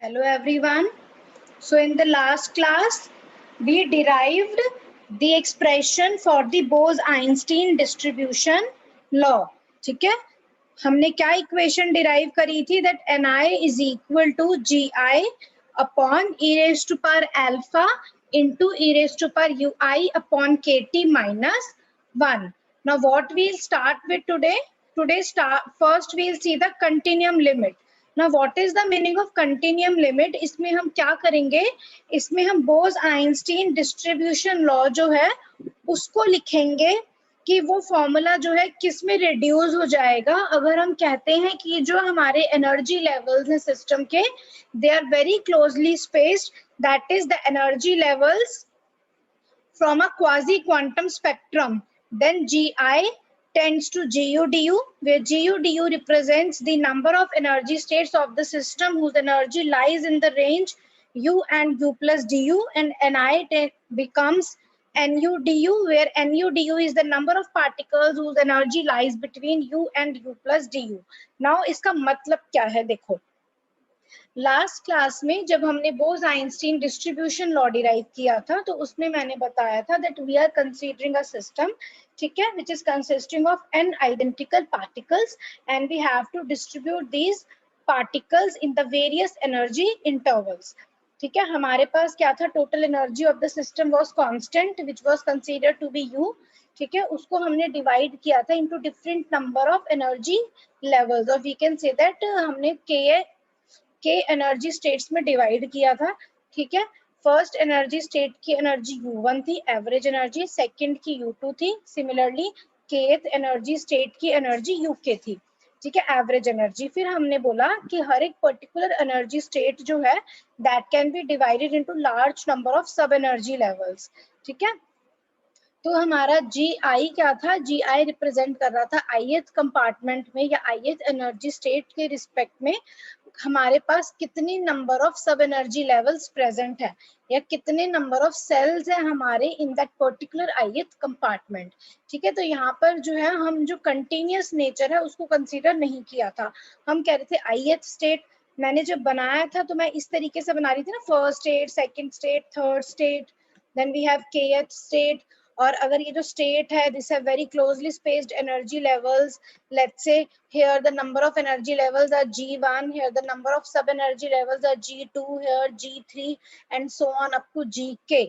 Hello everyone. So in the last class, we derived the expression for the Bose-Einstein distribution law. ठीक है, हमने क्या equation derive करी थी that Ni is equal to Gi upon e raised to power alpha into e raised to power ui upon kt minus 1. Now what we'll start with today? First we'll see the continuum limit. Now what is the meaning of continuum limit? इसमें हम क्या करेंगे, इसमें हम Bose Einstein distribution law जो है उसको लिखेंगे कि वो फॉर्मूला जो है किस में रिड्यूस हो जाएगा अगर हम कहते हैं कि जो हमारे एनर्जी लेवल्स हैं सिस्टम के, they are very closely spaced, that is the energy levels from a quasi-quantum spectrum, then Gi tends to Gu du, where Gu du represents the number of energy states of the system whose energy lies in the range U and U plus du, and Ni becomes Nu du, where Nu du is the number of particles whose energy lies between U and U plus du. Now, इसका मतलब क्या है देखो, last class में जब हमने Bose Einstein distribution law derive किया था तो उसमें मैंने बताया था that we are considering a system, ठीक है, which is consisting of n identical particles and we have to distribute these particles in the various energy intervals. ठीक है, हमारे पास क्या था, total energy of the system was constant which was considered to be u. ठीक है, उसको हमने डिवाइड किया था into different number of energy levels और वी कैन से दैट हमने के एनर्जी स्टेट्स में डिवाइड किया था. ठीक है, फर्स्ट एनर्जी स्टेट की एनर्जी U1 थी, एवरेज एनर्जी, सेकंड की U2 थी, सिमिलरली केथ एनर्जी स्टेट की एनर्जी UK थी. ठीक है, एवरेज एनर्जी. फिर हमने बोला कि हर एक पर्टिकुलर एनर्जी स्टेट जो है that can be divided into large number of sub energy levels. ठीक है, तो हमारा Gi क्या था, Gi रिप्रेजेंट कर रहा था ith कंपार्टमेंट में या ith एनर्जी स्टेट के रिस्पेक्ट में हमारे पास कितनी number of sub energy levels present है या कितने नंबर ऑफ सेल्स है हमारे इन दैट पर्टिकुलर ith कंपार्टमेंट. ठीक है, तो यहाँ पर जो है हम जो कंटिन्यूअस नेचर है उसको कंसीडर नहीं किया था. हम कह रहे थे ith स्टेट मैंने जब बनाया था तो मैं इस तरीके से बना रही थी ना, first state, second state, third state, then we have kth state. और अगर ये जो स्टेट है दिस है very closely spaced energy levels, let's say here the number of energy levels are G1, here the number of sub energy levels are G2, here G3 and so on up to Gk.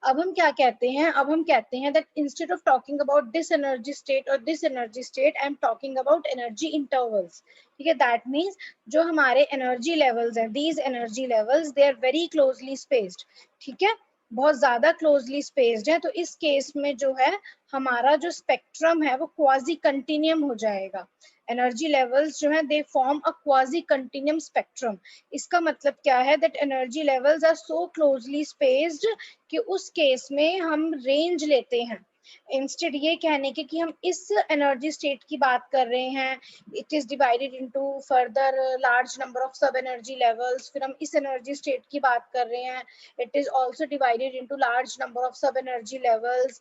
अब हम क्या कहते हैं, अब हम कहते हैं that instead of talking about this energy state or this energy state, I am talking about energy intervals. ठीक है, that means जो हमारे energy levels हैं, these energy levels they are very closely spaced. ठीक है, बहुत ज्यादा क्लोजली स्पेस्ड है, तो इस केस में जो है हमारा जो स्पेक्ट्रम है वो क्वाजी कंटिन्यूम हो जाएगा. एनर्जी लेवल्स जो है they form a quasi continuum spectrum. इसका मतलब क्या है that energy levels are so closely spaced कि उस केस में हम रेंज लेते हैं. इंस्टेड ये कहने के कि हम इस एनर्जी स्टेट की बात कर रहे हैं, it is divided into further large number of sub energy levels, फिर हम इस एनर्जी स्टेट की बात कर रहे हैं, it is also divided into large number of sub energy levels.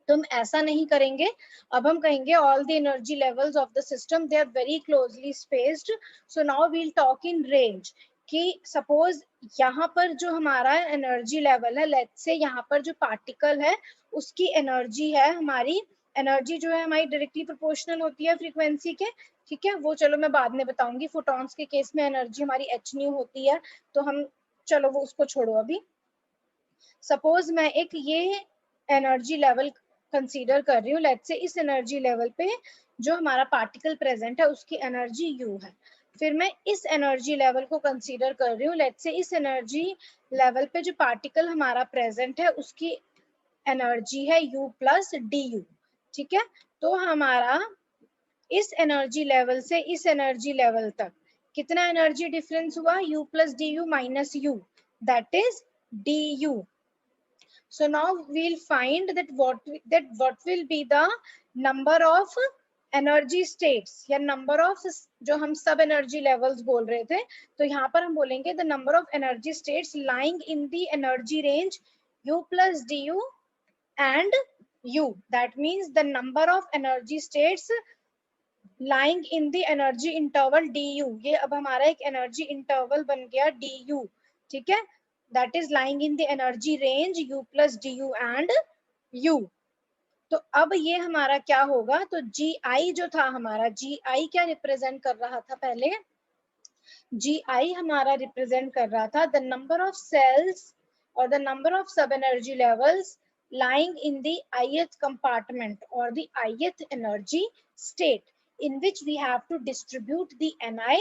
तो हम ऐसा नहीं करेंगे. अब हम कहेंगे all the energy levels of the system they are very closely spaced. So now we'll talk in range कि सपोज यहाँ पर जो हमारा एनर्जी लेवल है, लेट्स से यहाँ पर जो पार्टिकल है उसकी एनर्जी है, हमारी एनर्जी जो है हमारी डायरेक्टली प्रोपोर्शनल होती है फ्रीक्वेंसी के. ठीक है, वो चलो मैं बाद में बताऊंगी. फोटॉन्स के केस में एनर्जी हमारी h न्यू होती है, तो हम चलो वो उसको छोड़ो अभी. सपोज मैं एक ये एनर्जी लेवल कंसीडर कर रही हूँ, लेट्स से इस एनर्जी लेवल पे जो हमारा पार्टिकल प्रेजेंट है उसकी एनर्जी U है. फिर मैं इस एनर्जी लेवल को कंसीडर कर रही हूँ, लेट्स से इस एनर्जी लेवल पे जो पार्टिकल हमारा प्रेजेंट है उसकी एनर्जी है U प्लस du. ठीक है, तो हमारा इस एनर्जी लेवल से इस एनर्जी लेवल तक कितना एनर्जी डिफरेंस हुआ, U plus du minus U, that is du. So now we'll find that what will be the number of energy states या number of जो हम सब energy levels बोल रहे थे, तो यहाँ पर हम बोलेंगे the number of energy states lying in the energy range U plus du and U. That means the number of energy states lying in the energy interval du, ये अब हमारा एक एनर्जी इंटरवल बन गया du, ठीक है, that is lying in the energy range u plus du and u. तो अब ये हमारा क्या होगा, तो जी आई जो था हमारा, जी आई क्या रिप्रेजेंट कर रहा था पहले, जी आई हमारा रिप्रेजेंट कर रहा था द नंबर ऑफ सेल्स और the number of sub energy levels lying in the ith compartment or the ith energy state in which we have to distribute the ni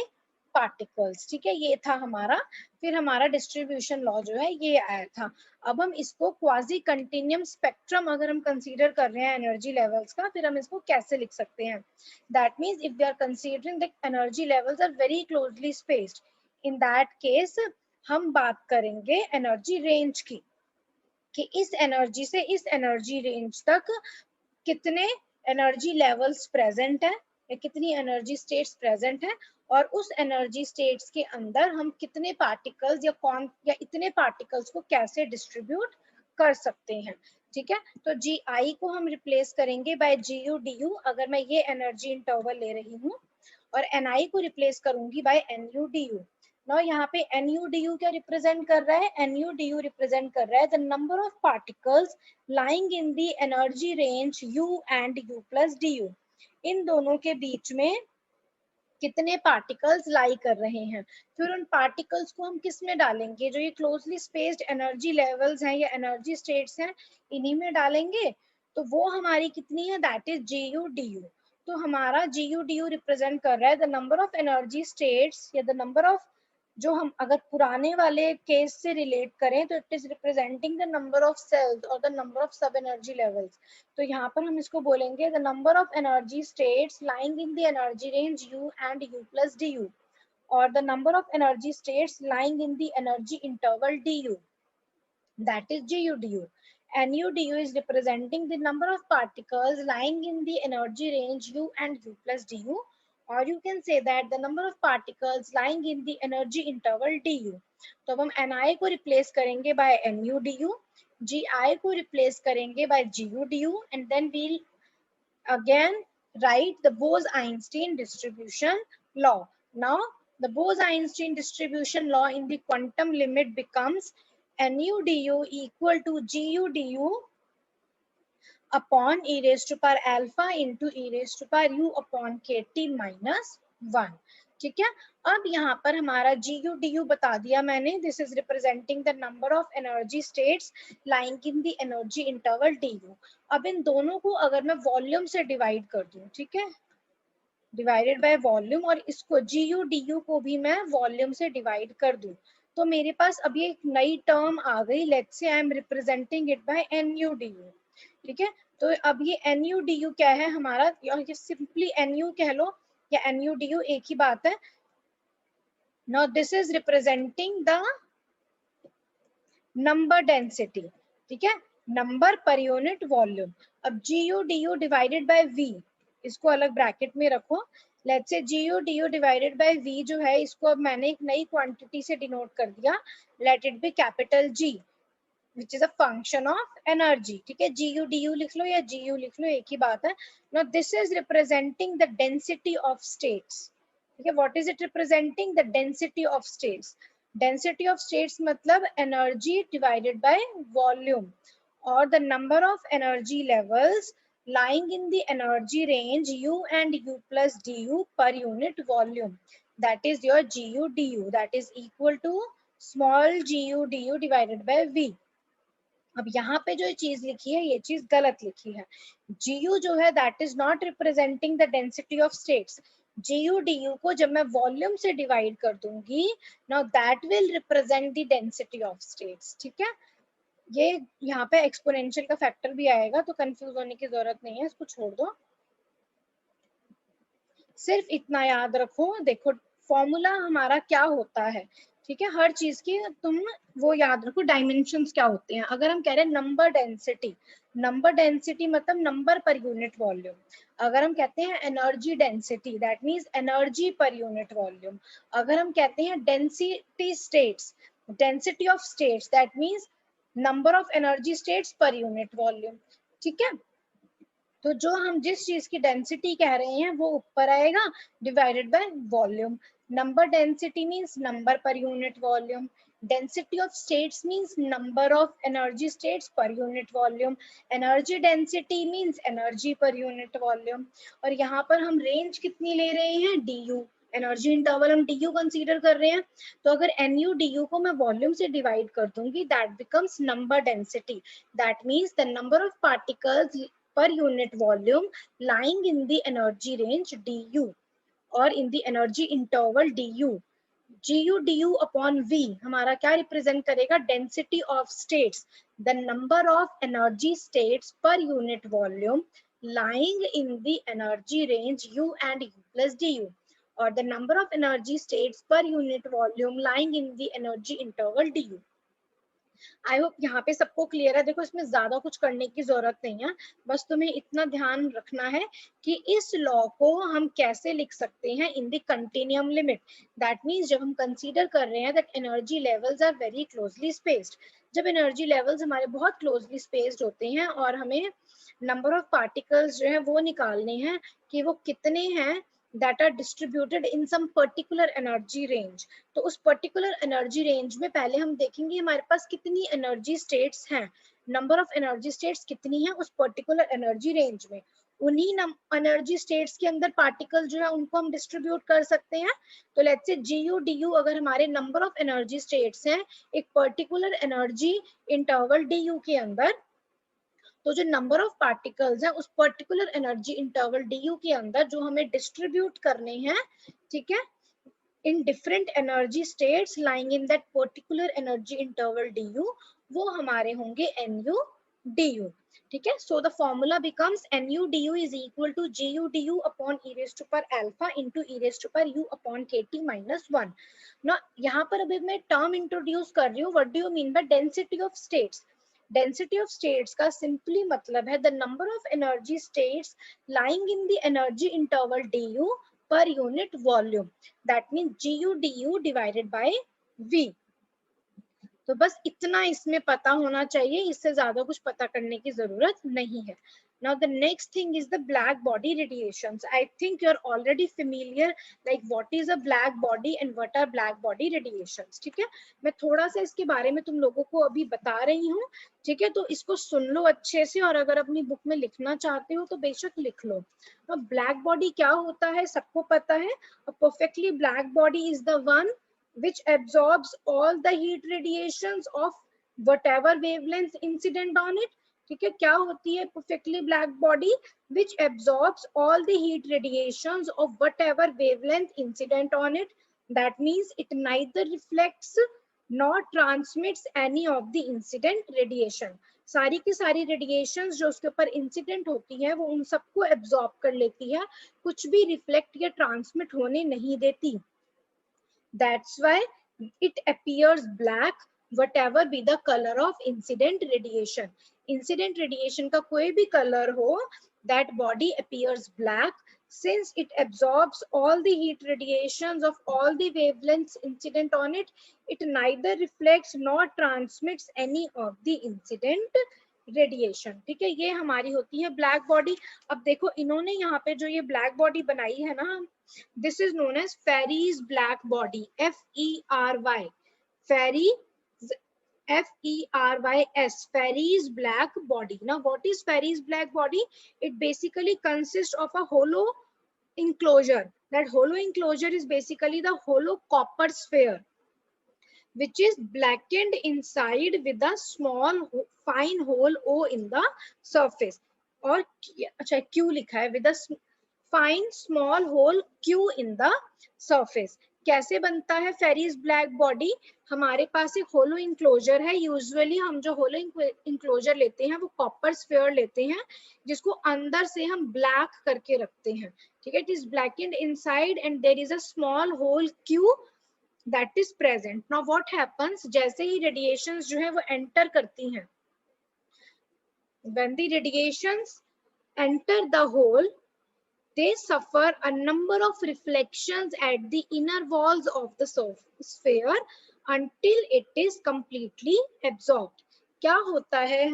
particles, ठीक है, ये था हमारा, फिर हमारा डिस्ट्रीब्यूशन लॉ जो है ये आया था. अब हम इसको क्वाजी कंटिन्यूम स्पेक्ट्रम अगर हम कंसीडर कर रहे हैं एनर्जी लेवल्स का, फिर हम इसको कैसे लिख सकते हैं, that means if we are considering the energy levels are very closely spaced, in that case हम बात करेंगे एनर्जी रेंज की, कि इस एनर्जी से इस एनर्जी रेंज तक कितने एनर्जी लेवल्स प्रेजेंट है या कितनी एनर्जी स्टेट्स प्रेजेंट है, और उस एनर्जी स्टेट्स के अंदर हम कितने पार्टिकल्स या इतने पार्टिकल्स को कैसे डिस्ट्रीब्यूट कर सकते हैं, ठीक है. तो जी आई को हम रिप्लेस करेंगे by g u d u, अगर मैं ये एनर्जी इंटरवल ले रही हूँ, और एन आई को रिप्लेस करूंगी by n u d u. Now यहाँ पे एन यू डी यू क्या रिप्रेजेंट कर रहा है, n u d u represent कर रहा है the number of particles lying in the energy range u and u plus du, इन दोनों के बीच में कितने पार्टिकल्स लाई कर रहे हैं, फिर उन पार्टिकल्स को हम किस में डालेंगे, जो ये क्लोजली स्पेस्ड एनर्जी लेवल्स हैं या एनर्जी स्टेट्स हैं इन्हीं में डालेंगे, तो वो हमारी कितनी है, that is g u d u. तो हमारा g u d u represent कर रहा है the number of energy states या द नंबर ऑफ, जो हम अगर पुराने वाले केस से रिलेट करें तो it is representing the number of cells और the number of sub energy levels. तो यहाँ पर हम इसको बोलेंगे the number of energy states lying in the energy range u and u plus du, और the number of energy states lying in the energy interval du, that is GUDU. NUDU is representing the number of particles lying in the energy range U and U plus DU, or you can say that the number of particles lying in the energy interval DU. तो अब हम Ni को replace करेंगे by NUDU, Gi को replace करेंगे by GUDU, and then we'll again write the Bose-Einstein distribution law. Now the Bose-Einstein distribution law in the quantum limit becomes nu du equal to gu du upon e raised to power alpha into e raised to power u upon kt minus 1, ठीक है. अब यहाँ पर हमारा gu du बता दिया मैंने, this is representing the number of energy states lying in the energy interval du. अब इन दोनों को अगर मैं वॉल्यूम से डिवाइड कर दूं, ठीक है, डिवाइडेड बाय वॉल्यूम, और इसको gu du को भी मैं वॉल्यूम से डिवाइड कर दूं, तो मेरे पास अभी एक नई टर्म आ गई, let's say I am representing it by nu du, ठीक है. तो अब ये nu du क्या है हमारा, ये सिंपली nu कह लो या nu du एक ही बात है. Now this is representing the number density, ठीक है, नंबर पर यूनिट वॉल्यूम. अब gu du divided by v, इसको अलग ब्रैकेट में रखो, let's say gu du divided by v जो है, इसको अब मैंने एक नई क्वांटिटी से डिनोट कर दिया, let it be capital G which is a function of energy, ठीक है, gu du लिख लो या gu लिख लो एक ही बात है. now this is representing the density of states, ठीक है, what is it representing, the density of states. Density of states मतलब energy divided by volume, or the number of energy levels lying in the energy range u and u plus du per unit volume, that is your gu du, that is equal to small gu du divided by v. अब यहाँ पे जो चीज लिखी है ये चीज गलत लिखी है, gu जो है that is not representing the density of states. gu du को जब मैं वॉल्यूम से डिवाइड कर दूंगी, now that will represent the density of states, ठीक है. ये यहाँ पे एक्सपोनेंशियल का फैक्टर भी आएगा, तो कंफ्यूज होने की जरूरत नहीं है, इसको छोड़ दो, सिर्फ इतना याद रखो. देखो फॉर्मूला हमारा क्या होता है, ठीक है, हर चीज की तुम वो याद रखो, डायमेंशंस क्या होते हैं. अगर हम कह रहे हैं नंबर डेंसिटी मतलब नंबर पर यूनिट वॉल्यूम. अगर हम कहते हैं energy density, that means energy per unit volume. अगर हम कहते हैं density states, density of states, that means number of energy states पर यूनिट वॉल्यूम, ठीक है. तो जो हम जिस चीज की डेंसिटी कह रहे हैं वो ऊपर आएगा divided by volume. Number density means number पर unit volume. Density of states means number of energy states per unit volume. Energy density means energy per unit volume. और यहाँ पर हम रेंज कितनी ले रहे हैं, du. एनर्जी इंटरवल हम du कंसीडर कर रहे हैं. तो अगर nu du को मैं वॉल्यूम से डिवाइड कर दूंगी, that becomes number density. That means the number of particles per unit volume lying in the energy range du or in the energy interval du. gu du upon v हमारा क्या represent करेगा, density of states, the number of energy states पर unit volume lying in the energy range u and u plus du, or the number of energy states per unit volume lying in the energy interval du. I hope यहाँ पे सबको clear है. देखो इसमें ज्यादा कुछ करने की जरूरत नहीं है, बस तुम्हें इतना ध्यान रखना है कि इस लॉ को हम कैसे लिख सकते हैं in the continuum limit. That means जब हम कंसीडर कर रहे हैं that energy levels are very closely spaced. जब एनर्जी लेवल्स हमारे बहुत क्लोजली स्पेस्ड होते हैं और हमें नंबर ऑफ पार्टिकल्स जो है वो निकालने हैं कि वो कितने हैं that are distributed in some particular energy range. तो उस पर्टिकुलर एनर्जी रेंज में पहले हम देखेंगे हमारे पास कितनी एनर्जी स्टेट्स हैं, नंबर ऑफ एनर्जी स्टेट्स कितनी है उस पर्टिकुलर एनर्जी रेंज में. उन्हीं एनर्जी स्टेट्स के अंदर पार्टिकल जो है उनको हम डिस्ट्रीब्यूट कर सकते हैं. तो लेट्स से GU DU अगर हमारे नंबर ऑफ एनर्जी स्टेट्स हैं एक पर्टिकुलर एनर्जी इंटरवल DU के अंदर, तो जो नंबर ऑफ पार्टिकल्स हैं उस पर्टिकुलर एनर्जी इंटरवल du के अंदर जो हमें डिस्ट्रीब्यूट करने हैं, ठीक है, in different energy states lying in that particular energy interval du, वो हमारे होंगे nu du. ठीक है, so the formula becomes nu du is equal to gu du upon e raise to power alpha into e raise to power u upon kt minus 1. ना यहाँ पर अभी मैं टर्म इंट्रोड्यूस कर रही हूँ. What do you mean by density of states. Density of states का simply मतलब है the number of energy states lying in the energy interval du पर unit volume. That means gu du divided by v. तो बस इतना इसमें पता होना चाहिए, इससे ज्यादा कुछ पता करने की जरूरत नहीं है. Now the next thing is the black body radiations. I think you're already familiar like what is a black body and what are black body radiations. ठीक है, मैं थोड़ा सा इसके बारे में तुम लोगों को अभी बता रही हूँ. ठीक है, तो इसको सुन लो अच्छे से और अगर अपनी बुक में लिखना चाहते हो तो बेशक लिख लो. अब ब्लैक बॉडी क्या होता है सबको पता है. A perfectly black body is the one which absorbs all the heat radiations of whatever wavelength incident on it. ठीक है, क्या होती है perfectly black body? Which absorbs all the heat radiations of whatever wavelength incident on it. That means it neither reflects nor transmits any of the incident radiation. सारी की सारी radiations जो उसके ऊपर इंसिडेंट होती है वो उन सबको एब्जॉर्ब कर लेती है, कुछ भी रिफ्लेक्ट या ट्रांसमिट होने नहीं देती. That's why it appears black whatever be the color of incident radiation. Incident radiation का कोई भी color हो, that body appears black since it absorbs all the heat radiations of all the wavelengths incident on it. It neither reflects nor transmits any of the incident radiation. ठीक है, ये हमारी होती है ब्लैक बॉडी. अब देखो इन्होंने यहाँ पे जो ये ब्लैक बॉडी बनाई है ना, this is known as Ferry's black body. FERY Ferry FERYS Ferry's black body. Now what is Ferry's black body? It basically consists of a hollow enclosure. That hollow enclosure is basically the hollow copper sphere which is blackened inside with a small fine hole O in the surface. और अच्छा Q लिखा है with a fine small hole Q in the surface. कैसे बनता है fairies black body? हमारे पास एक होलो enclosure है. यूजुअली हम जो होलो इंक्लोजर लेते हैं वो कॉपर स्फीयर लेते हैं जिसको अंदर से हम ब्लैक करके रखते हैं. ठीक है, it is blackened inside and there is a small hole Q that is present. Now what happens, जैसे ही रेडिएशंस जो है वो एंटर करती हैं, when the radiations enter the hole they suffer a number of reflections at the inner walls of the sphere until it is completely absorbed. क्या होता है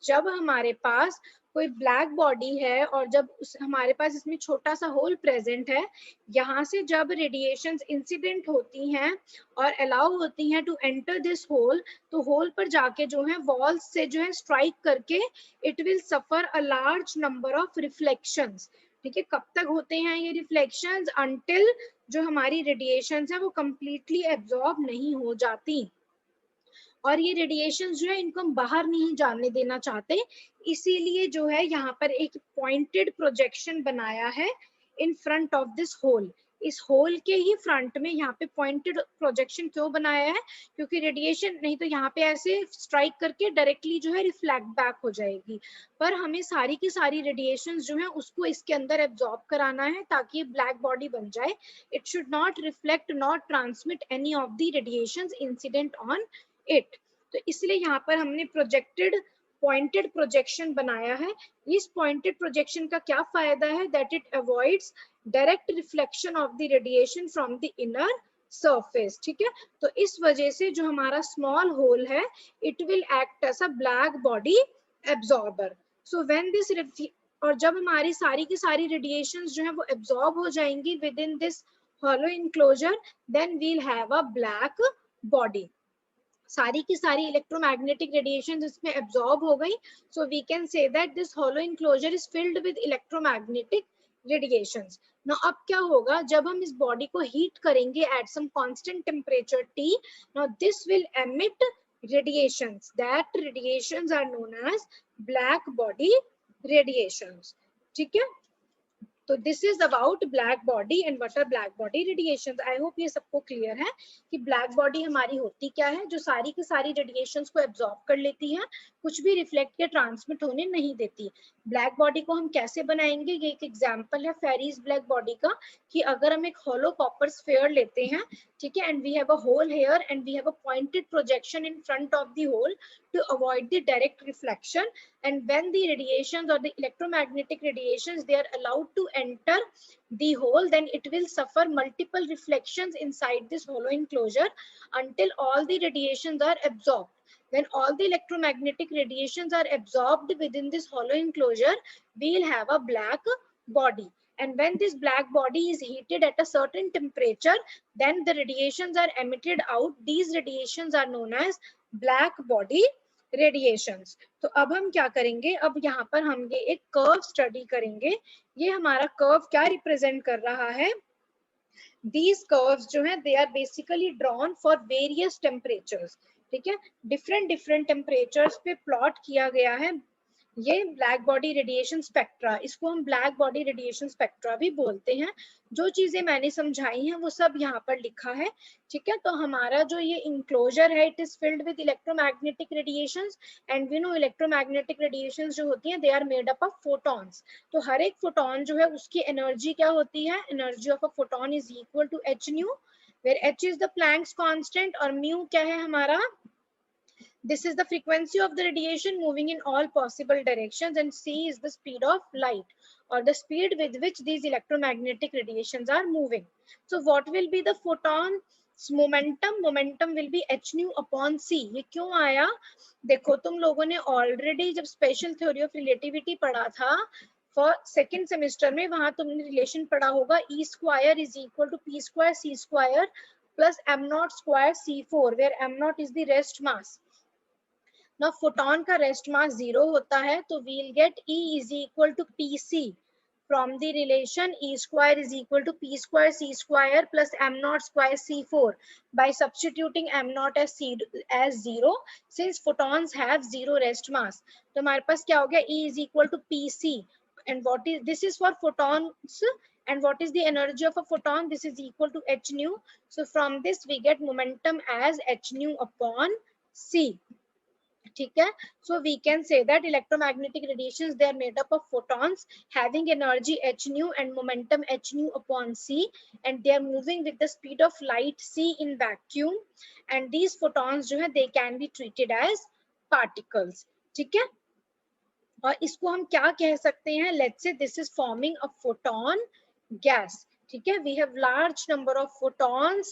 जब हमारे पास कोई ब्लैक बॉडी है और जब हमारे पास इसमें छोटा सा होल प्रेजेंट है, यहाँ से जब रेडिएशंस इंसिडेंट होती हैं और अलाउ होती हैं टू एंटर दिस होल, तो होल पर जाके जो है वॉल्स से जो है स्ट्राइक करके it will suffer a large number of reflections. ठीक है, कब तक होते हैं ये रिफ्लेक्शंस? अंटिल जो हमारी रेडिएशंस है वो कंप्लीटली एब्जॉर्ब नहीं हो जाती, और ये रेडिएशन जो है इनको हम बाहर नहीं जाने देना चाहते, इसीलिए जो है यहाँ पर एक पॉइंटेड प्रोजेक्शन बनाया है in front of this hole. इस होल के ही फ्रंट में यहाँ पे पॉइंटेड प्रोजेक्शन क्यों बनाया है? क्योंकि रेडिएशन नहीं तो यहाँ पे ऐसे स्ट्राइक करके डायरेक्टली जो है रिफ्लेक्ट बैक हो जाएगी, पर हमें सारी की सारी रेडिएशन जो है उसको इसके अंदर एब्जॉर्ब कराना है ताकि ब्लैक बॉडी बन जाए। It should not reflect not transmit any of the radiation incident on it. तो इसलिए यहाँ पर हमने पॉइंटेड प्रोजेक्शन बनाया है। इस पॉइंटेड प्रोजेक्शन का क्या फायदा है? That it avoids direct reflection of the radiation from the inner surface. ठीक है, तो इस वजह से जो हमारा स्मॉल होल है it will act as a black body absorber. So when this, और जब हमारी सारी की सारी रेडिएशंस जो है वो एब्जॉर्ब हो जाएंगी with in this hollow enclosure, then we'll have a black body. सारी की सारी इलेक्ट्रोमैग्नेटिक रेडिएशन इसमें एब्जॉर्ब हो गई, so we can say that this hollow enclosure is filled with electromagnetic radiations. now अब क्या होगा जब हम इस बॉडी को हीट करेंगे at some constant temperature T, now this will emit radiations. That radiations are known as black body radiations. ठीक है, तो this is about black body and what are black body radiations. I hope ये सबको clear है कि black body हमारी होती क्या है, जो सारी की सारी रेडिएशंस को एब्जॉर्ब कर लेती है, कुछ भी रिफ्लेक्ट या ट्रांसमिट होने नहीं देती। ब्लैक बॉडी को हम कैसे बनाएंगे, ये एक एग्जांपल है फेरीज ब्लैक बॉडी का, कि अगर हम एक होलो कॉपर स्फीयर लेते हैं, ठीक है, and we have a hole here and we have a pointed projection in front of the hole to avoid the direct reflection, and when the radiations or the electromagnetic radiations they are allowed to enter the hole, then it will suffer multiple reflections inside this hollow enclosure until all the radiations are absorbed. When all the electromagnetic radiations are absorbed within this hollow enclosure, we will have a black body. And when this black body is heated at a certain temperature, then the radiations are emitted out. These radiations are known as black body radiations. तो अब हम क्या करेंगे, अब यहाँ पर हम ये एक कर्व स्टडी करेंगे। ये हमारा कर्व क्या रिप्रेजेंट कर रहा है? These curves जो है they are basically drawn for various temperatures. ठीक है, different temperatures पे प्लॉट किया गया है ये ब्लैक बॉडी रेडिएशन स्पेक्ट्रा। इसको हम ब्लैक बॉडी रेडिएशन स्पेक्ट्रा भी बोलते हैं। जो चीजें मैंने समझाई हैं वो सब यहाँ पर लिखा है। ठीक है, तो हमारा जो ये इंक्लोजर है it is filled with electromagnetic radiations, and we know electromagnetic radiations जो होती हैं they are made up of photons. तो हर एक फोटॉन जो है उसकी एनर्जी क्या होती है? Energy of a photon is equal to h nu, where h is the Planck's constant और म्यू क्या है हमारा? This is the frequency of the radiation moving in all possible directions, and c is the speed of light or the speed with which these electromagnetic radiations are moving. So what will be the photon's momentum? Momentum will be h nu upon c. ये क्यों आया? देखो तुम लोगों ने already जब special theory of relativity पढ़ा था फॉर सेकेंड सेमेस्टर में, वहां तुमने रिलेशन पढ़ा होगा E square is equal to P square C square plus m not square C4, where m not is the rest mass. ना फोटॉन का रेस्ट मास 0 होता है, तो we'll get E is equal to PC from the relation E square is equal to P square C square plus m naught square C4 by substituting m naught as 0 since photons have 0 rest mass. तो हमारे पास क्या हो गया? E is equal to PC, and what is this is for photons, and what is the energy of a photon? This is equal to h nu. So from this we get momentum as h nu upon C. ठीक है, so we can say that electromagnetic radiations they are made up of photons having energy h nu and momentum h nu upon c, and they are moving with the speed of light c in vacuum, and these photons जो है they can be treated as particles. ठीक है, और इसको हम क्या कह सकते हैं? Let's say this is forming a photon gas. ठीक है, we have large number of photons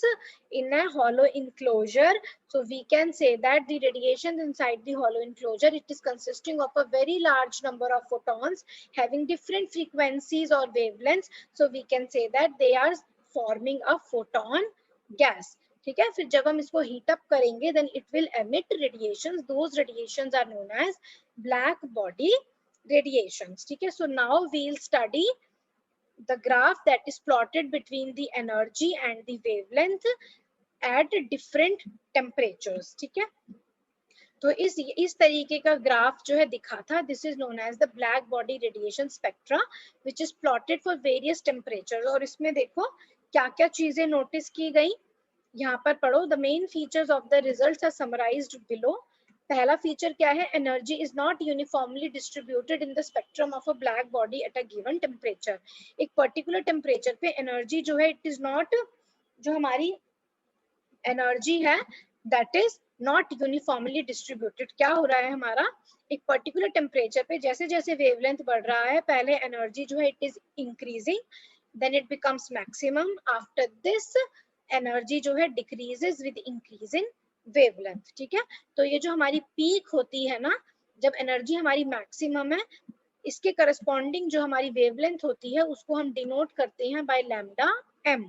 in a hollow enclosure, so we can say that the radiation inside the hollow enclosure, it is consisting of a very large number of photons having different frequencies or wavelengths, so we can say that they are forming a photon gas. ठीक है, फिर जब हम इसको heat up करेंगे then it will emit radiations, those radiations are known as black body radiations. ठीक है, so now we'll study the graph that is plotted between the energy and the wavelength at different temperatures. ठीक है, तो इस तरीके का graph जो है दिखा था, this is known as the black body radiation spectra which is plotted for various temperature. और इसमें देखो क्या क्या चीजें नोटिस की गई, यहाँ पर पढ़ो। The main features of the results are summarised below. पहला फीचर क्या है, energy is not uniformly distributed in the spectrum of a black body at a given temperature. एक पर्टिकुलर टेम्परेचर पे एनर्जी जो है इट इज नॉट, जो हमारी energy है that is not uniformly distributed. क्या हो रहा है हमारा, एक पर्टिकुलर टेम्परेचर पे जैसे जैसे वेवलेंथ बढ़ रहा है, पहले एनर्जी जो है it is increasing, then it becomes maximum, after this energy जो है decreases with increase in wavelength. ठीक है, तो ये जो हमारी पीक होती है ना, जब एनर्जी हमारी मैक्सिमम है, इसके करस्पॉन्डिंग जो हमारी वेवलेंथ होती है उसको हम डिनोट करते हैं बाय लैम्डा एम।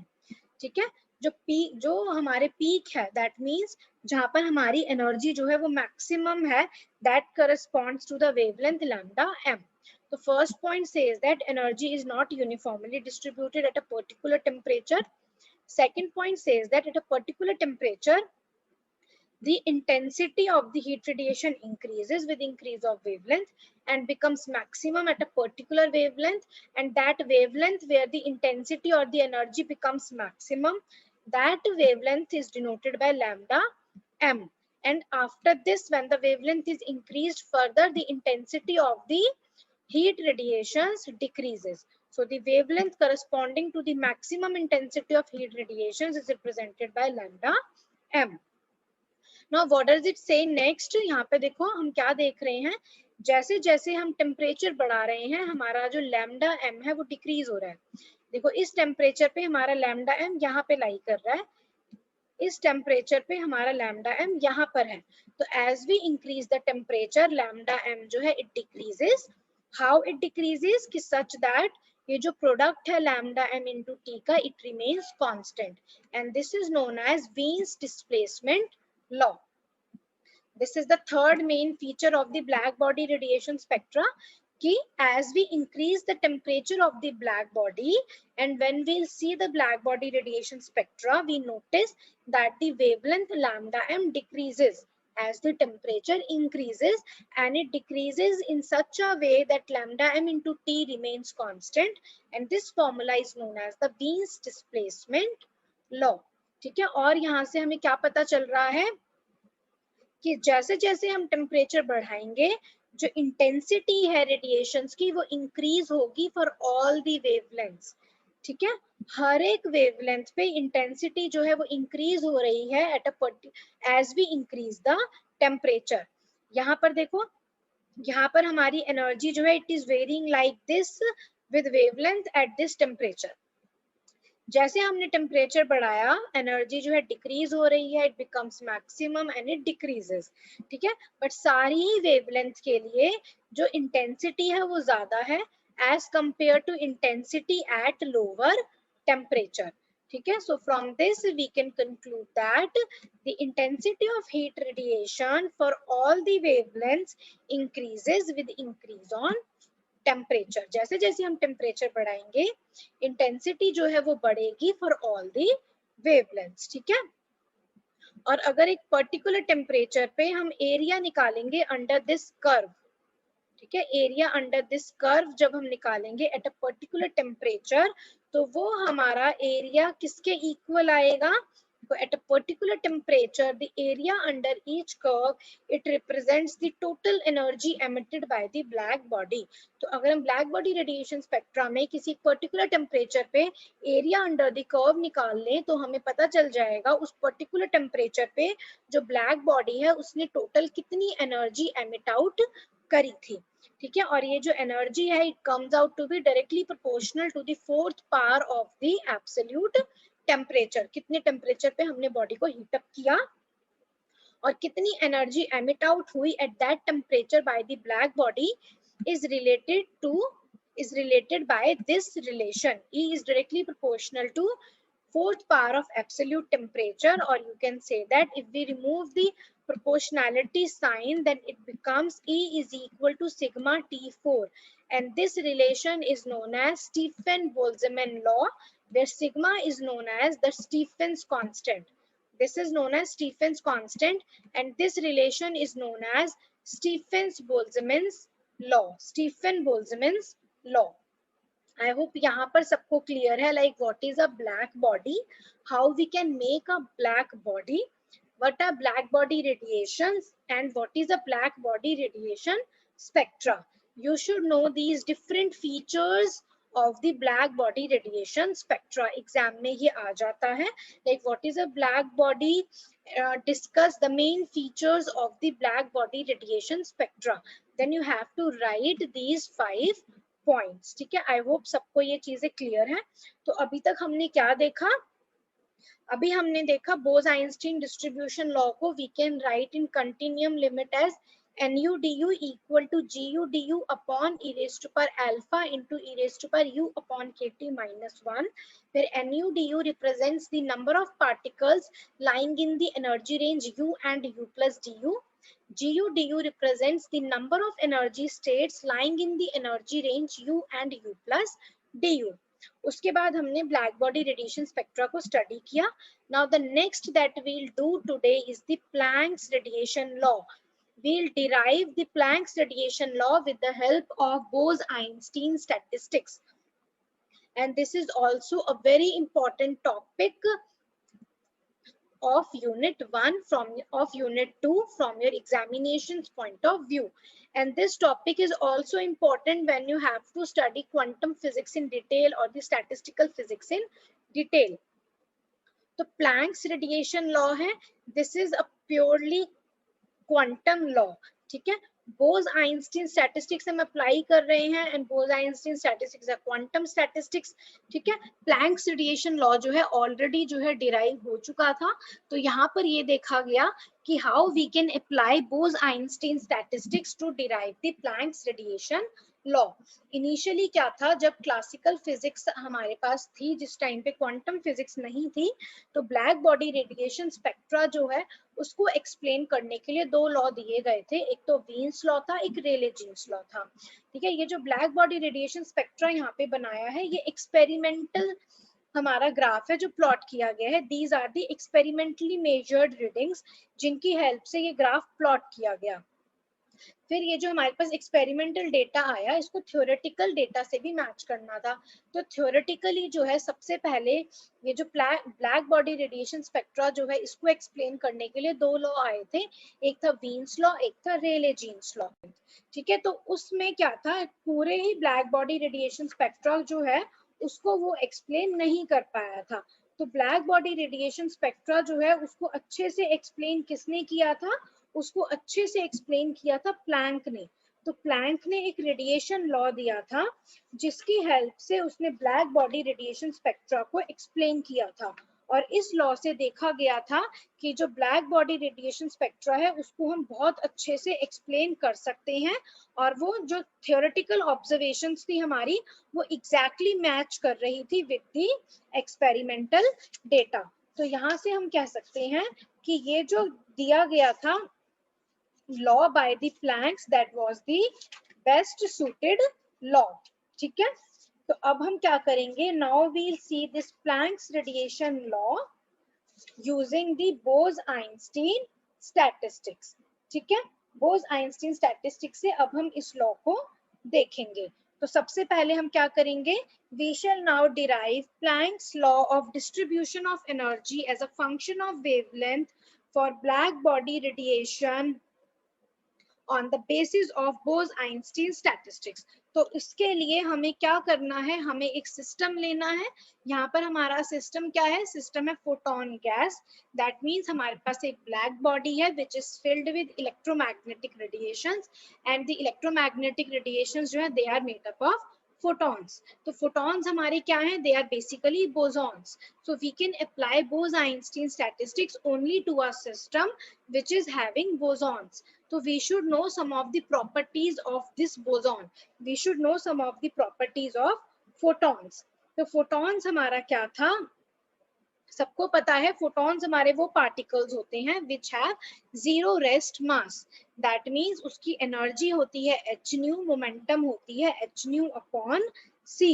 ठीक है, जो हमारे पीक है दैट मींस जहां पर हमारी एनर्जी जो है वो मैक्सिमम है, that corresponds to the wavelength lambda M. तो first point says that energy is not uniformly distributed at a particular temperature. Second point says that at a particular temperature, the intensity of the heat radiation increases with increase of wavelength and becomes maximum at a particular wavelength, and that wavelength where the intensity or the energy becomes maximum, that wavelength is denoted by lambda m. And after this, when the wavelength is increased further, the intensity of the heat radiations decreases. So the wavelength corresponding to the maximum intensity of heat radiations is represented by lambda m. Now what does it say next? यहाँ पे देखो हम क्या देख रहे हैं, जैसे जैसे हम टेम्परेचर बढ़ा रहे हैं हमारा जो लैम्डा एम है वो डिक्रीज हो रहा है। देखो इस टेम्परेचर पे हमारा लैम्डा एम यहाँ पे लाई कर रहा है, इस टेम्परेचर पे हमारा लैम्डा एम यहाँ पर है। तो as we increase the temperature lambda m जो है it decreases. How it decreases, कि सच दैट ये जो प्रोडक्ट है लैम्डा एम इंटू टी का it remains constant, and this is known as Wien's displacement law. This is the third main feature of the black body radiation spectra, कि as we increase the temperature of the black body and when we'll see the black body radiation spectra, we notice that the wavelength lambda m decreases as the temperature increases, and it decreases in such a way that lambda m into t remains constant, and this formula is known as the Wien's displacement law. ठीक है, और यहाँ से हमें क्या पता चल रहा है कि जैसे जैसे हम टेम्परेचर बढ़ाएंगे जो इंटेंसिटी है रेडिएशंस की वो इंक्रीज होगी फॉर ऑल दी वेवलेंथ्स। ठीक है, हर एक वेवलेंथ पे इंटेंसिटी जो है वो इंक्रीज हो रही है at a as we increase the temperature. यहाँ पर देखो, यहाँ पर हमारी एनर्जी जो है it is varying like this with wavelength at this temperature. जैसे हमने टेम्परेचर बढ़ाया एनर्जी जो है डिक्रीज हो रही है, it becomes maximum and it decreases. ठीक है, बट सारी ही वेवलेंथ के लिए जो इंटेंसिटी है वो ज्यादा है as compare to intensity at lower temperature. ठीक है, so from this we can conclude that the intensity of heat radiation for all the wavelengths increases with increase on temperature. जैसे जैसे हम टेम्परेचर बढ़ाएंगे इंटेंसिटी जो है वो बढ़ेगी फॉर ऑल दी वेवलेंथ्स। ठीक है, और अगर एक पर्टिकुलर टेम्परेचर पे हम एरिया निकालेंगे अंडर दिस कर्व, ठीक है, एरिया अंडर दिस कर्व जब हम निकालेंगे एट अ पर्टिकुलर टेम्परेचर, तो वो हमारा एरिया किसके इक्वल आएगा, at a particular temperature the area under each curve it represents the total energy emitted by the black body. तो अगर हम black body radiation spectra में किसी पर्टिकुलर टेम्परेचर पे एरिया अंडर द कर्व निकाल लें तो हमें पता चल जाएगा उस पर्टिकुलर टेम्परेचर पे जो ब्लैक बॉडी है उसने टोटल कितनी एनर्जी एमिट आउट करी थी, ठीक है। और ये जो एनर्जी है it comes out to be directly proportional to the fourth power of the absolute temperature. कितने टेम्परेचर पे हमने बॉडी को हीट अप किया और कितनी एनर्जी एमिट आउट हुई at that temperature by the black body is related by this relation. E is directly proportional to fourth power of absolute temperature, or you can say that if we remove the proportionality sign then it becomes E is equal to sigma T4, and this relation is known as Stefan-Boltzmann law, where sigma is known as the Stephen's constant. This is known as Stephen's constant, and this relation is known as Stephen-Boltzmann's law. Stephen-Boltzmann's law. I hope यहाँ पर सबको clear है, like what is a black body, how we can make a black body, what are black body radiations, and what is a black body radiation spectra. You should know these different features of the black body radiation spectra. Exam में ये आ जाता है, like what is a black body, discuss the main features of the black body radiation spectra. Then you have to write these 5 points, ठीक है। I hope सबको ये चीजें clear है। तो अभी तक हमने क्या देखा, अभी हमने देखा बोस आइंस्टीन डिस्ट्रीब्यूशन लॉ को we can write in continuum limit as nu du equal to gu du upon e raised to power alpha into e raised to power u upon kt minus 1, where nu du represents the number of particles lying in the energy range u and u plus du. Gu du represents the number of energy states lying in the energy range u and u plus du. उसके बाद हमने black body radiation spectra को study किया। Now the next that we'll do today is the Planck's radiation law. We'll derive the Planck's radiation law with the help of Bose-Einstein statistics, and this is also a very important topic of unit 1 of unit 2 from your examinations point of view. And this topic is also important when you have to study quantum physics in detail or the statistical physics in detail. तो Planck's radiation law है, this is a purely quantum law, ठीक है। Bose Einstein statistics हम apply कर रहे हैं, and boss Einstein statistics है quantum statistics, ठीक है। प्लैंक्स रेडिएशन लॉ जो है ऑलरेडी जो है डिराइव हो चुका था, तो यहाँ पर ये देखा गया कि how we can apply Bose Einstein statistics to derive the Planck's radiation law. Initially क्या था, जब क्लासिकल फिजिक्स हमारे पास थी, जिस टाइम पे क्वांटम फिजिक्स नहीं थी, तो ब्लैक बॉडी रेडिएशन स्पेक्ट्रा जो है उसको एक्सप्लेन करने के लिए 2 लॉ दिए गए थे, एक तो वीन्स लॉ था, एक रेले जीन्स लॉ था, ठीक है। ये जो ब्लैक बॉडी रेडिएशन स्पेक्ट्रा यहाँ पे बनाया है, ये एक्सपेरिमेंटल हमारा ग्राफ है जो प्लॉट किया गया है। These are the experimentally measured readings, जिनकी हेल्प से ये ग्राफ प्लॉट किया गया। फिर ये जो हमारे पास एक्सपेरिमेंटल डेटा आया, इसको थ्योरेटिकल डेटा से भी मैच करना था। तो थ्योरेटिकली जो है सबसे पहले ये जो ब्लैक बॉडी रेडिएशन स्पेक्ट्रा जो है, इसको एक्सप्लेन करने के लिए 2 लॉ आए थे, एक था वीन्स लॉ, एक था रेले जीन्स लॉ, ठीक है। तो उसमें क्या था, पूरे ही ब्लैक बॉडी रेडिएशन स्पेक्ट्रा जो है उसको वो एक्सप्लेन नहीं कर पाया था। तो ब्लैक बॉडी रेडिएशन स्पेक्ट्रा जो है उसको अच्छे से एक्सप्लेन किसने किया था, उसको अच्छे से एक्सप्लेन किया था प्लैंक ने। तो प्लैंक ने एक रेडिएशन लॉ दिया था, जिसकी हेल्प से उसने ब्लैक बॉडी रेडिएशन स्पेक्ट्रा को एक्सप्लेन किया था, और इस लॉ से देखा गया था कि जो ब्लैक बॉडी रेडिएशन स्पेक्ट्रा है उसको हम बहुत अच्छे से एक्सप्लेन कर सकते हैं, और वो जो थियोरेटिकल ऑब्जर्वेशंस थी हमारी, वो एग्जैक्टली मैच कर रही थी विद द एक्सपेरिमेंटल डेटा। तो यहाँ से हम कह सकते हैं कि ये जो दिया गया था law by the Planck's, that was the best suited law, ठीक है। तो अब हम क्या करेंगे, now we'll see this Planck's radiation law using the Bose-Einstein statistics, ठीक है। Bose-Einstein statistics से अब हम इस लॉ को देखेंगे। तो सबसे पहले हम क्या करेंगे, we shall now derive Planck's law of distribution of energy as a function of wavelength for black body radiation on the basis of Bose-Einstein statistics. तो इसके लिए हमें क्या करना है, हमें एक सिस्टम लेना है. यहाँ पर हमारा सिस्टम क्या है, सिस्टम है फोटोन गैस. दैट मीन्स हमारे पास एक ब्लैक बॉडी है which is filled with electromagnetic radiations, and the electromagnetic radiations जो है they are made up of photons. तो photons हमारे क्या हैं, they are basically bosons. So we can apply Bose-Einstein statistics only to a system which is having bosons. So we should know some of the properties of this boson. We should know some of the properties of photons. तो photons हमारा क्या था, सबको पता है photons हमारे वो particles होते हैं which have zero rest mass. That means उसकी energy होती है h nu, momentum होती है h nu upon c.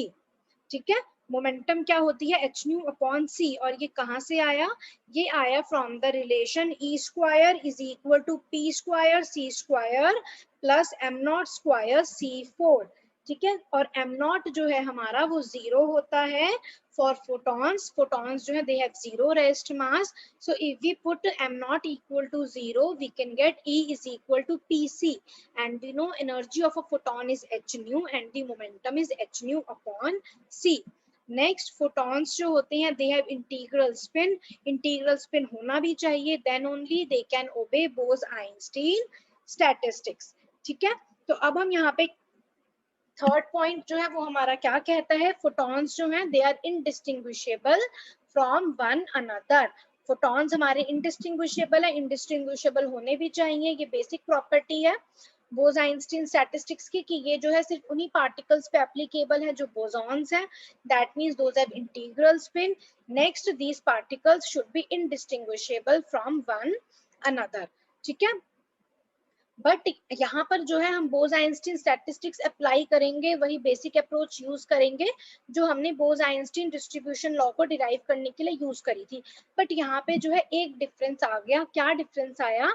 ठीक है, मोमेंटम क्या होती है h nu upon c. और ये कहाँ से आया, ये आया from the relation E square is equal to P square C square plus m not square C4. ठीक है, और m नॉट जो है हमारा वो जीरो होता है फॉर फोटॉन्स. फोटॉन्स जो है they have zero rest mass. So if we put m not equal to zero we can get E is equal to Pc, and we know energy of a photon is h nu and the momentum is h nu upon c. Next photons जो होते हैं they have integral spin. Integral spin होना भी चाहिए, then only they can obey Bose Einstein statistics. ठीक है, तो अब हम यहाँ पे थर्ड पॉइंट जो है वो हमारा क्या कहता है, फोटॉन्स जो हैं they are indistinguishable from one another. Photons हमारे इनडिस्टिंग्विशेबल है, इनडिस्टिंग्विशेबल होने भी चाहिए, ये बेसिक प्रॉपर्टी है बोस-आइंस्टीन स्टैटिस्टिक्स की कि ये जो है सिर्फ उन्हीं पार्टिकल्स पे एप्लीकेबल है जो बोसॉन्स हैं. That means those have integral spin. Next these particles should be indistinguishable from one another. ठीक है, बट यहाँ पर जो है हम बोस-आइंस्टीन स्टैटिस्टिक्स अप्लाई करेंगे, वही बेसिक अप्रोच यूज करेंगे जो हमने बोस-आइंस्टीन डिस्ट्रीब्यूशन लॉ को डिराइव करने के लिए यूज करी थी. बट यहाँ पे जो है एक डिफरेंस आ गया. क्या डिफरेंस आया,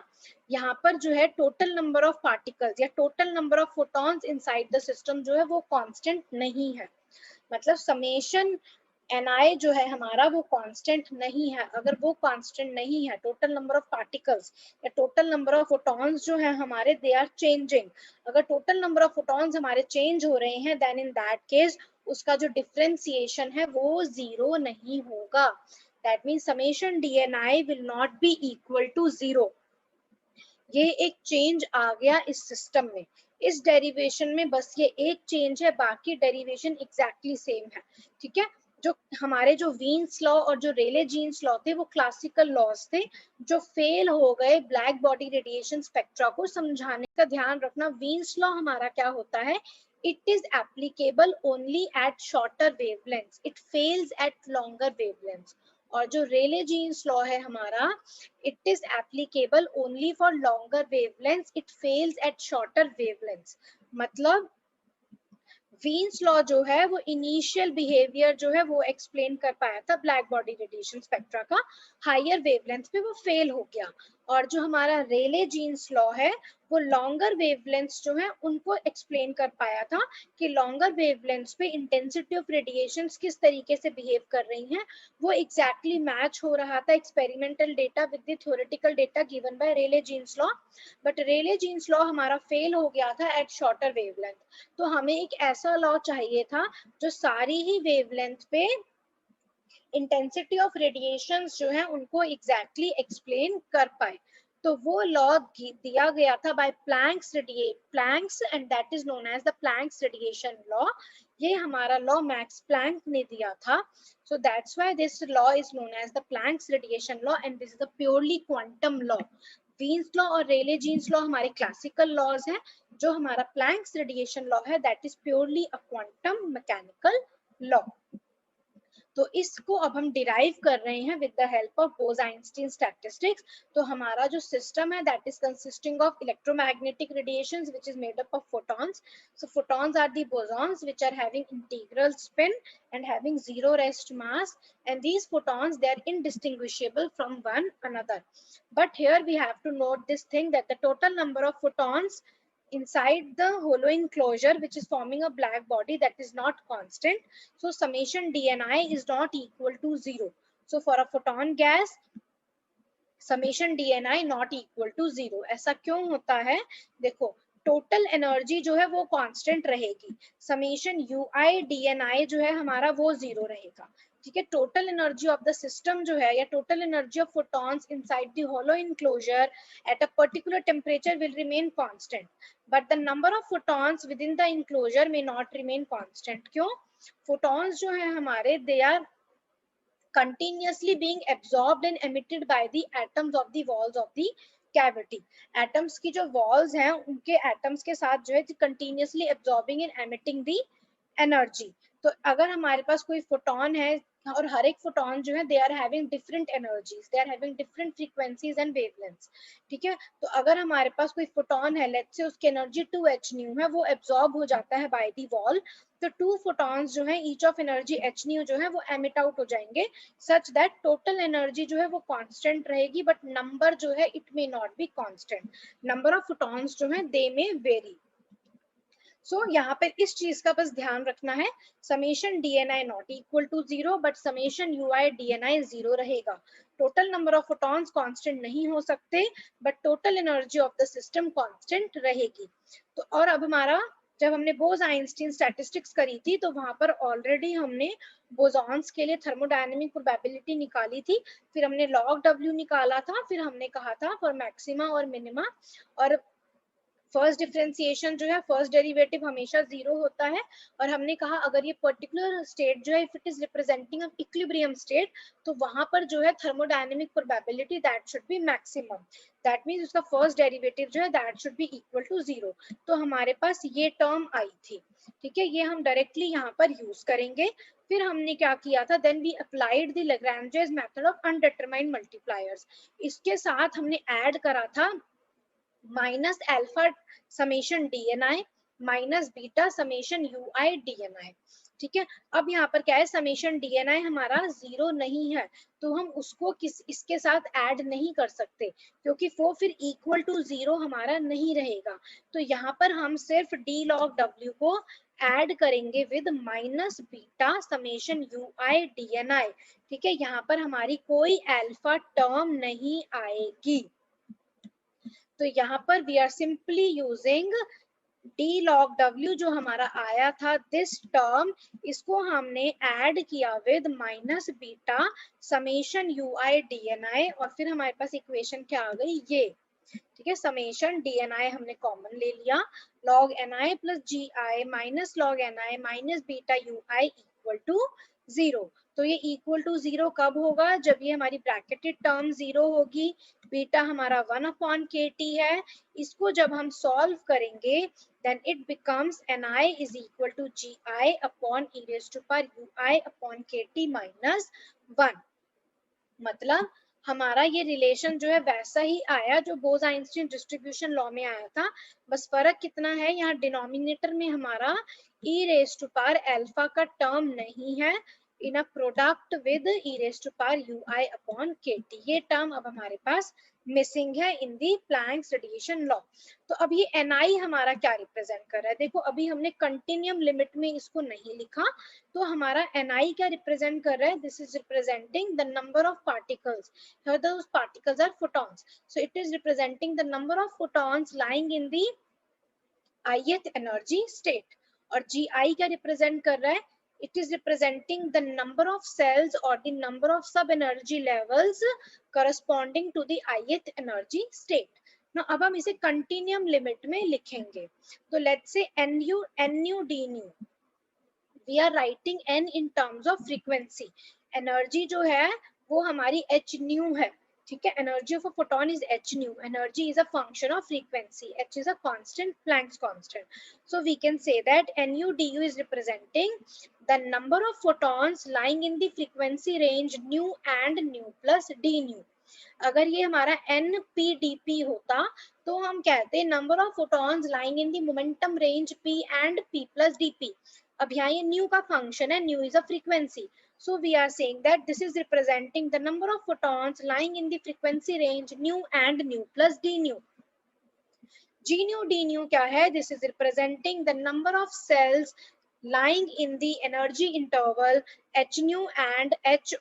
यहाँ पर जो है टोटल नंबर ऑफ पार्टिकल्स या total number of photons inside the system जो है वो कांस्टेंट नहीं है. मतलब समेशन ni जो है हमारा वो कांस्टेंट नहीं है. अगर वो कांस्टेंट नहीं है, टोटल नंबर ऑफ पार्टिकल्स या टोटल नंबर ऑफ फोटॉन्स जो है हमारे दे आर चेंजिंग. अगर टोटल नंबर ऑफ फोटॉन्स हमारे चेंज हो रहे हैं देन इन दैट केस उसका जो डिफरेंशिएशन है वो जीरो नहीं होगा. That means summation dni will not be equal to zero. ये एक चेंज आ गया इस सिस्टम में. इस डेरिवेशन में बस ये एक चेंज है, बाकी डेरिवेशन एग्जैक्टली सेम है. ठीक है, जो हमारे जो वीन्स लॉ और जो रेले जीन्स लॉ थे वो क्लासिकल लॉज थे जो फेल हो गए ब्लैक बॉडी रेडिएशन स्पेक्ट्रा को समझाने का. ध्यान रखना वीन्स लॉ हमारा क्या होता है, it is applicable only at shorter wavelengths, it fails at longer wavelengths. और जो रेले जीन्स लॉ है हमारा, it is applicable only for longer wavelengths, it fails at shorter wavelengths. मतलब वीन्स लॉ जो है वो इनिशियल बिहेवियर जो है वो एक्सप्लेन कर पाया था ब्लैक बॉडी रेडिएशन स्पेक्ट्रा का, हायर वेवलेंथ पे वो फेल हो गया. और जो हमारा रेले जीन्स लॉ है वो लॉन्गर वेवलेंथ्स जो है उनको एक्सप्लेन कर पाया था कि लॉन्गर वेवलेंथ्स पे इंटेंसिटी ऑफ रेडिएशंस किस तरीके से बिहेव कर रही हैं. वो एग्जैक्टली मैच हो रहा था experimental data with the theoretical data given by Rayleigh Jeans law. But Rayleigh Jeans law हमारा फेल हो गया था एट शॉर्टर वेवलेंथ. तो हमें एक ऐसा लॉ चाहिए था जो सारी ही वेवलेंथ पे इंटेंसिटी ऑफ रेडिएशंस जो है उनको एग्जैक्टली एक्सप्लेन कर पाए. तो वो लॉ दिया गया था by Planck's and that is known as the Planck's radiation law. ये हमारा लॉ मैक्स प्लैंक ने दिया था. So that's why this law is known as the Planck's radiation law and this is a purely quantum law. Wien's law और Rayleigh Jeans law हमारे classical laws हैं. जो हमारा प्लैंक्स रेडिएशन लॉ है that is purely a quantum mechanical law. तो इसको अब हम डिराइव कर रहे हैं with the help of Bose Einstein statistics. तो हमारा जो सिस्टम है that is consisting of electromagnetic radiations which is made up of photons. So photons are the bosons which are having integral spin and having zero rest mass, and these photons they are indistinguishable from one another. But here we have to note this thing that the total number of photons inside the hollow enclosure which is forming a black body that is not constant. So summation dni is not equal to zero. So for a photon gas summation D N I not equal to 0। ऐसा क्यों होता है? देखो total energy जो है वो constant रहेगी, summation U I D N I जो है हमारा वो 0 रहेगा। ठीक है, total energy of the system जो है या total energy of photons inside the hollow enclosure at a particular temperature will remain constant, but the number of photons within the enclosure may not remain constant. क्यों? Photons जो है हमारे they are continuously being absorbed and emitted by the atoms of the walls of the cavity। atoms की जो walls हैं उनके atoms के साथ जो है continuously absorbing and emitting the energy। तो अगर हमारे पास कोई फोटोन है और हर एक फोटोन जो है they are having different energies, they are having different frequencies and wavelengths. ठीक है, तो अगर हमारे पास कोई फोटोन है, लेट्स से उसकी एनर्जी 2h न्यू है, वो एब्जॉर्ब हो जाता है बाय दी वॉल, तो 2 फोटॉन्स जो है each of energy h new जो है वो एमिट आउट हो जाएंगे, सच दैट टोटल एनर्जी जो है वो कांस्टेंट रहेगी, बट नंबर जो है it may not be constant, number of photons जो है दे मे वेरी। सो यहाँ पर इस चीज का बस ध्यान रखना है, summation D N I not equal to 0 but summation U I D N I 0 रहेगा। Total number of photons constant नहीं हो सकते, but total energy of the system constant रहेगी। तो और अब हमारा जब हमने बोस आइंस्टीन स्टैटिस्टिक्स करी थी तो वहां पर ऑलरेडी हमने बोसॉन्स के लिए थर्मोडायनेमिक प्रोबेबिलिटी निकाली थी, फिर हमने लॉग डब्ल्यू निकाला था, फिर हमने कहा था फॉर मैक्सिमा और मिनिमा, और फर्स्ट डिफरेंशिएशन जो है फर्स्ट डेरिवेटिव हमेशा 0 होता है, और हमने कहा अगर ये पर्टिकुलर स्टेट जो है if it is representing a equilibrium state तो वहां पर जो है thermodynamic probability that should be maximum, that means उसका फर्स्ट डेरिवेटिव जो है that should be equal to 0। तो हमारे पास ये टर्म आई थी। ठीक है, ये हम डायरेक्टली यहाँ पर यूज करेंगे। फिर हमने क्या किया था, then we applied the Lagrange's method of undetermined multipliers. इसके साथ हमने ऐड करा था minus alpha summation D N I minus beta summation U I D N I. ठीक है, अब यहाँ पर क्या है, समेशन डी एन आई हमारा 0 नहीं है, तो हम उसको इसके साथ ऐड नहीं कर सकते क्योंकि वो फिर इक्वल टू 0 हमारा नहीं रहेगा। तो यहाँ पर हम सिर्फ डी लॉग डब्ल्यू को ऐड करेंगे with minus beta summation U I D N I. ठीक है, यहाँ पर हमारी कोई अल्फा टर्म नहीं आएगी। तो यहाँ पर we are simply using d log W जो हमारा आया था दिस टर्म, इसको हमने ऐड किया with minus beta summation U I D N I, और फिर हमारे पास इक्वेशन क्या आ गई ये। ठीक है, समेशन डी एन आई हमने कॉमन ले लिया, log n i plus g i minus log n I minus beta u i equal to 0। तो ये इक्वल टू 0 कब होगा, जब ये हमारी ब्रैकेटेड टर्म 0 होगी, बीटा हमारा 1/kt है, इसको जब हम सॉल्व करेंगे then it becomes ni is equal to gi upon e raised to power ui upon kt minus 1। मतलब हमारा ये रिलेशन जो है वैसा ही आया जो बोस आइंस्टीन डिस्ट्रीब्यूशन लॉ में आया था, बस फर्क कितना है, यहाँ डिनोमिनेटर में हमारा e raised to power alpha का टर्म नहीं है in a product with e raised to power ui upon kt, ये टर्म अब हमारे पास मिसिंग है in the Planck's radiation law. तो अब ये ni हमारा क्या रिप्रेजेंट कर रहा है, देखो अभी हमने कंटिन्यूम लिमिट में इसको नहीं लिखा, तो हमारा ni क्या रिप्रेजेंट कर रहा है, this is representing the number of particles, here those particles are photons, so it is representing the number of photons lying in the ith energy state। और gi क्या रिप्रेजेंट कर रहा है, it is representing the number of cells or the number of sub energy levels corresponding to the ith energy state। now अब हम इसे continuum limit में लिखेंगे, तो let's say nu d nu, we are writing n in terms of frequency, energy जो है वो हमारी h nu है। ठीक है, energy of a photon is h nu, energy is a function of frequency, h is a constant, Planck's constant, so we can say that nu du is representing the number of photons lying in the frequency range nu and nu plus d nu। अगर ये हमारा npdp होता तो हम कहते number of photons lying in the momentum range p and p plus dp। अब यहाँ ये nu का फंक्शन है, nu is a frequency, so we are saying that this is representing the number of photons lying in the frequency range nu and nu plus d nu। g nu d nu क्या है, this is representing the number of cells lying in the energy interval h nu and h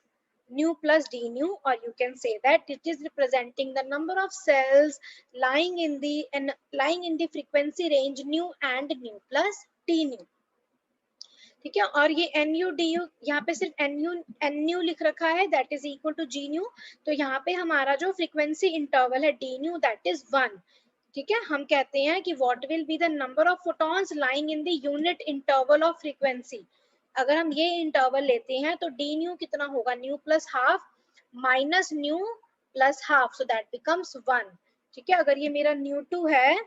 nu plus d nu, or you can say that it is representing the number of cells lying in the frequency range nu and nu plus d nu. ठीक है, और ये NU DU यहाँ पे सिर्फ NU लिख रखा है, that is equal to g nu. तो यहाँ पे हमारा जो फ्रीक्वेंसी इंटरवल है डी न्यू दैट इज 1. ठीक है, हम कहते हैं कि what will be the number of photons lying in the unit interval of frequency. अगर हम ये इंटरवल लेते हैं तो डी न्यू कितना होगा, new plus half minus new plus half, so that becomes 1. ठीक है, अगर ये मेरा न्यू 2 है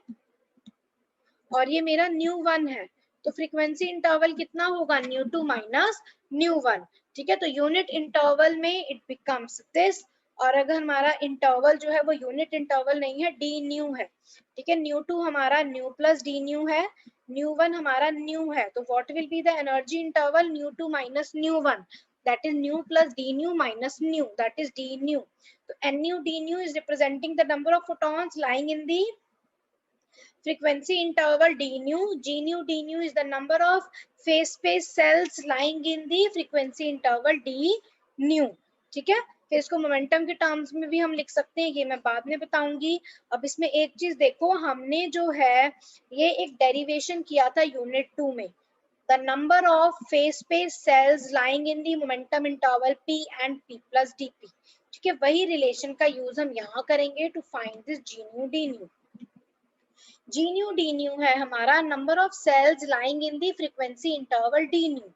और ये मेरा न्यू 1 है तो फ्रीक्वेंसी इंटरवल कितना होगा, न्यू 2 माइनस न्यू 1. ठीक है, तो यूनिट इंटरवल में इट बिकम्स दिस. और अगर हमारा इंटरवल जो है वो यूनिट इंटरवल नहीं है, डी न्यू है. ठीक है, न्यू 2 हमारा न्यू प्लस डी न्यू है, न्यू 1 हमारा न्यू है. तो what will be the energy interval, new 2 minus new 1, that is nu plus d nu minus nu, that is d nu. So nu d nu is representing the number of photons lying in the frequency interval d nu. G nu d nu is the number of phase space cells lying in the frequency interval d nu. ठीक है, फिर इसको momentum के terms में भी हम लिख सकते हैं, ये मैं बाद में बताऊंगी. अब इसमें एक चीज देखो, हमने जो है ये एक डेरिवेशन किया था यूनिट 2 में, the number of phase space cells lying in the momentum interval p and p plus dp. ठीक है, वही रिलेशन का यूज हम यहाँ करेंगे to find this g nu d nu. g nu d nu है हमारा number of cells lying in the frequency interval d nu.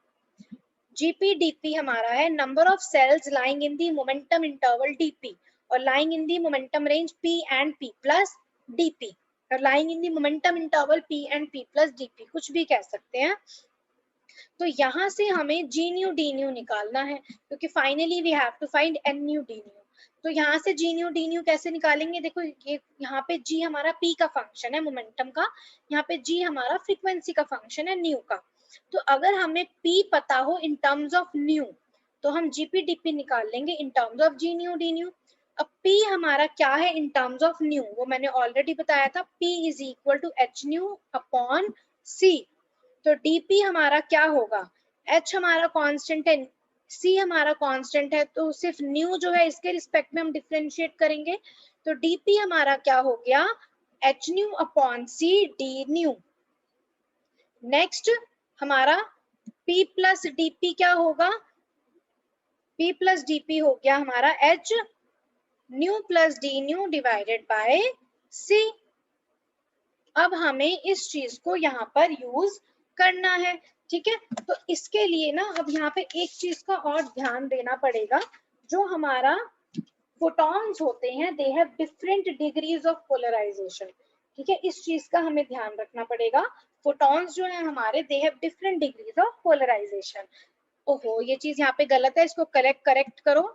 gp dp हमारा है number of cells lying in the momentum interval dp, और lying in the momentum range p and p plus dp, और lying in the momentum interval p and p plus dp, कुछ भी कह सकते हैं. तो यहाँ से हमें जी न्यू डी न्यू निकालना है, क्योंकि finally we have to find n nu d nu. तो यहाँ से जी न्यू डी न्यू कैसे निकालेंगे, देखो ये यहाँ पे जी हमारा पी का फंक्शन है मोमेंटम का, यहाँ पे जी हमारा फ्रीक्वेंसी का फंक्शन है न्यू का. तो अगर हमें पी पता हो इन टर्म्स ऑफ न्यू तो हम जीपी डीपी निकाल लेंगे in terms of g nu d nu. अब पी हमारा क्या है इन टर्म्स ऑफ न्यू, वो मैंने ऑलरेडी बताया था, P is equal to H nu upon C. तो dp हमारा क्या होगा, h हमारा कांस्टेंट है, c हमारा कांस्टेंट है, तो सिर्फ न्यू जो है इसके रिस्पेक्ट में हम डिफरेंशिएट करेंगे. तो dp हमारा क्या हो गया, h new upon c d new. Next हमारा p प्लस dp क्या होगा, p प्लस dp हो गया हमारा h new plus d nu divided by c. अब हमें इस चीज को यहाँ पर यूज करना है. ठीक है, तो इसके लिए ना अब यहाँ पे एक चीज का और ध्यान देना पड़ेगा, जो हमारा फोटॉन्स होते हैं they have different degrees of polarisation. ठीक है, इस चीज का हमें ध्यान रखना पड़ेगा. फोटॉन्स जो है हमारे they have different degrees of polarisation. ओहो, ये चीज यहाँ पे गलत है, इसको करेक्ट करो.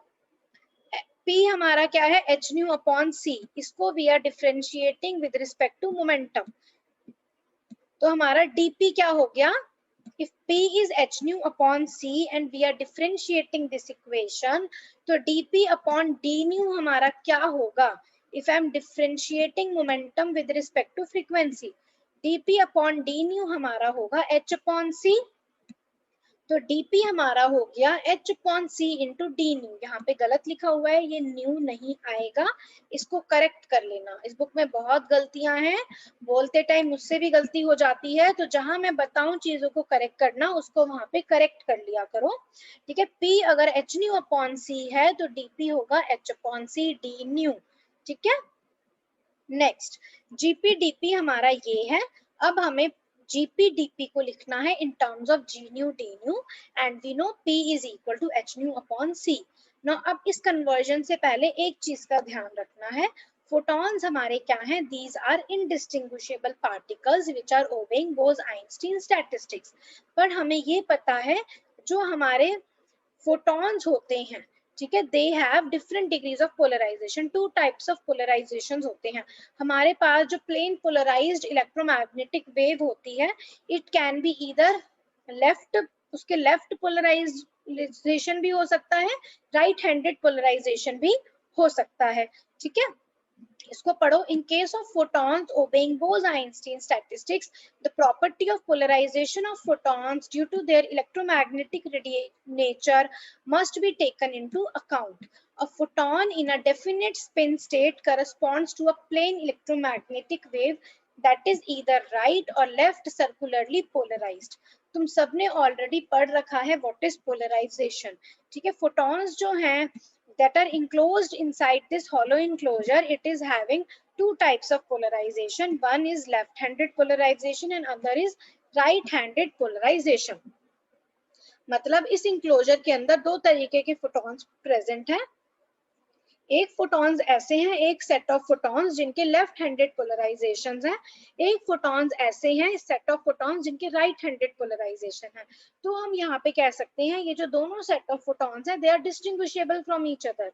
P हमारा क्या है, एच न्यू अपॉन सी, इसको we are differentiating with respect to momentum. तो हमारा dp क्या हो गया, if p is h nu upon c and we are differentiating this equation, तो dp upon d nu हमारा क्या होगा, if I am differentiating momentum with respect to frequency, dp upon d nu हमारा होगा h upon c. तो dp हमारा हो गया h upon c into d new. यहाँ पे गलत लिखा हुआ है, ये न्यू नहीं आएगा, इसको करेक्ट कर लेना. इस बुक में बहुत गलतियां हैं, बोलते टाइम मुझसे भी गलती हो जाती है, तो जहां मैं बताऊं चीजों को करेक्ट करना उसको वहां पे करेक्ट कर लिया करो. ठीक है, p अगर h न्यू अपॉन c है तो dp होगा h upon c d new. ठीक है, नेक्स्ट gp dp हमारा ये है. अब हमें gp dp को लिखना है in terms of g nu d nu, and we know p is equal to h nu upon c. Now अब इस कन्वर्जन से पहले एक चीज का ध्यान रखना है, फोटॉन्स हमारे क्या हैं, these are indistinguishable particles which are obeying Bose-Einstein statistics. पर हमें ये पता है जो हमारे फोटॉन्स होते हैं, ठीक है, they have different degrees of polarisation. Two types of polarisation होते हैं हमारे पास. जो प्लेन पोलराइज्ड इलेक्ट्रोमैग्नेटिक वेव होती है, it can be either left, उसके लेफ्ट पोलराइजेशन भी हो सकता है, राइट हैंडेड पोलराइजेशन भी हो सकता है. ठीक है, इसको पढ़ो. In case of photons obeying Bose-Einstein statistics, the property of polarization of photons due to their electromagnetic nature must be taken into account. A photon in a definite spin state corresponds to a plane electromagnetic wave that is either right or left circularly polarized. तुम सबने already पढ़ रखा है what is polarization. ठीक है, photons जो हैं that are enclosed inside this hollow enclosure, it is having two types of polarization. One is left-handed polarization and other is right-handed polarization. मतलब इस enclosure के अंदर दो तरीके के photons present हैं. एक फोटॉन्स ऐसे हैं, एक सेट ऑफ फोटॉन्स जिनके लेफ्ट हैंडेड पोलराइजेशंस हैं, एक फोटॉन्स ऐसे हैं, सेट ऑफ फोटॉन्स जिनके राइट हैंडेड पोलराइजेशन है. तो हम यहाँ पे कह सकते हैं ये जो दोनों सेट ऑफ फोटॉन्स हैं, they are distinguishable from each other.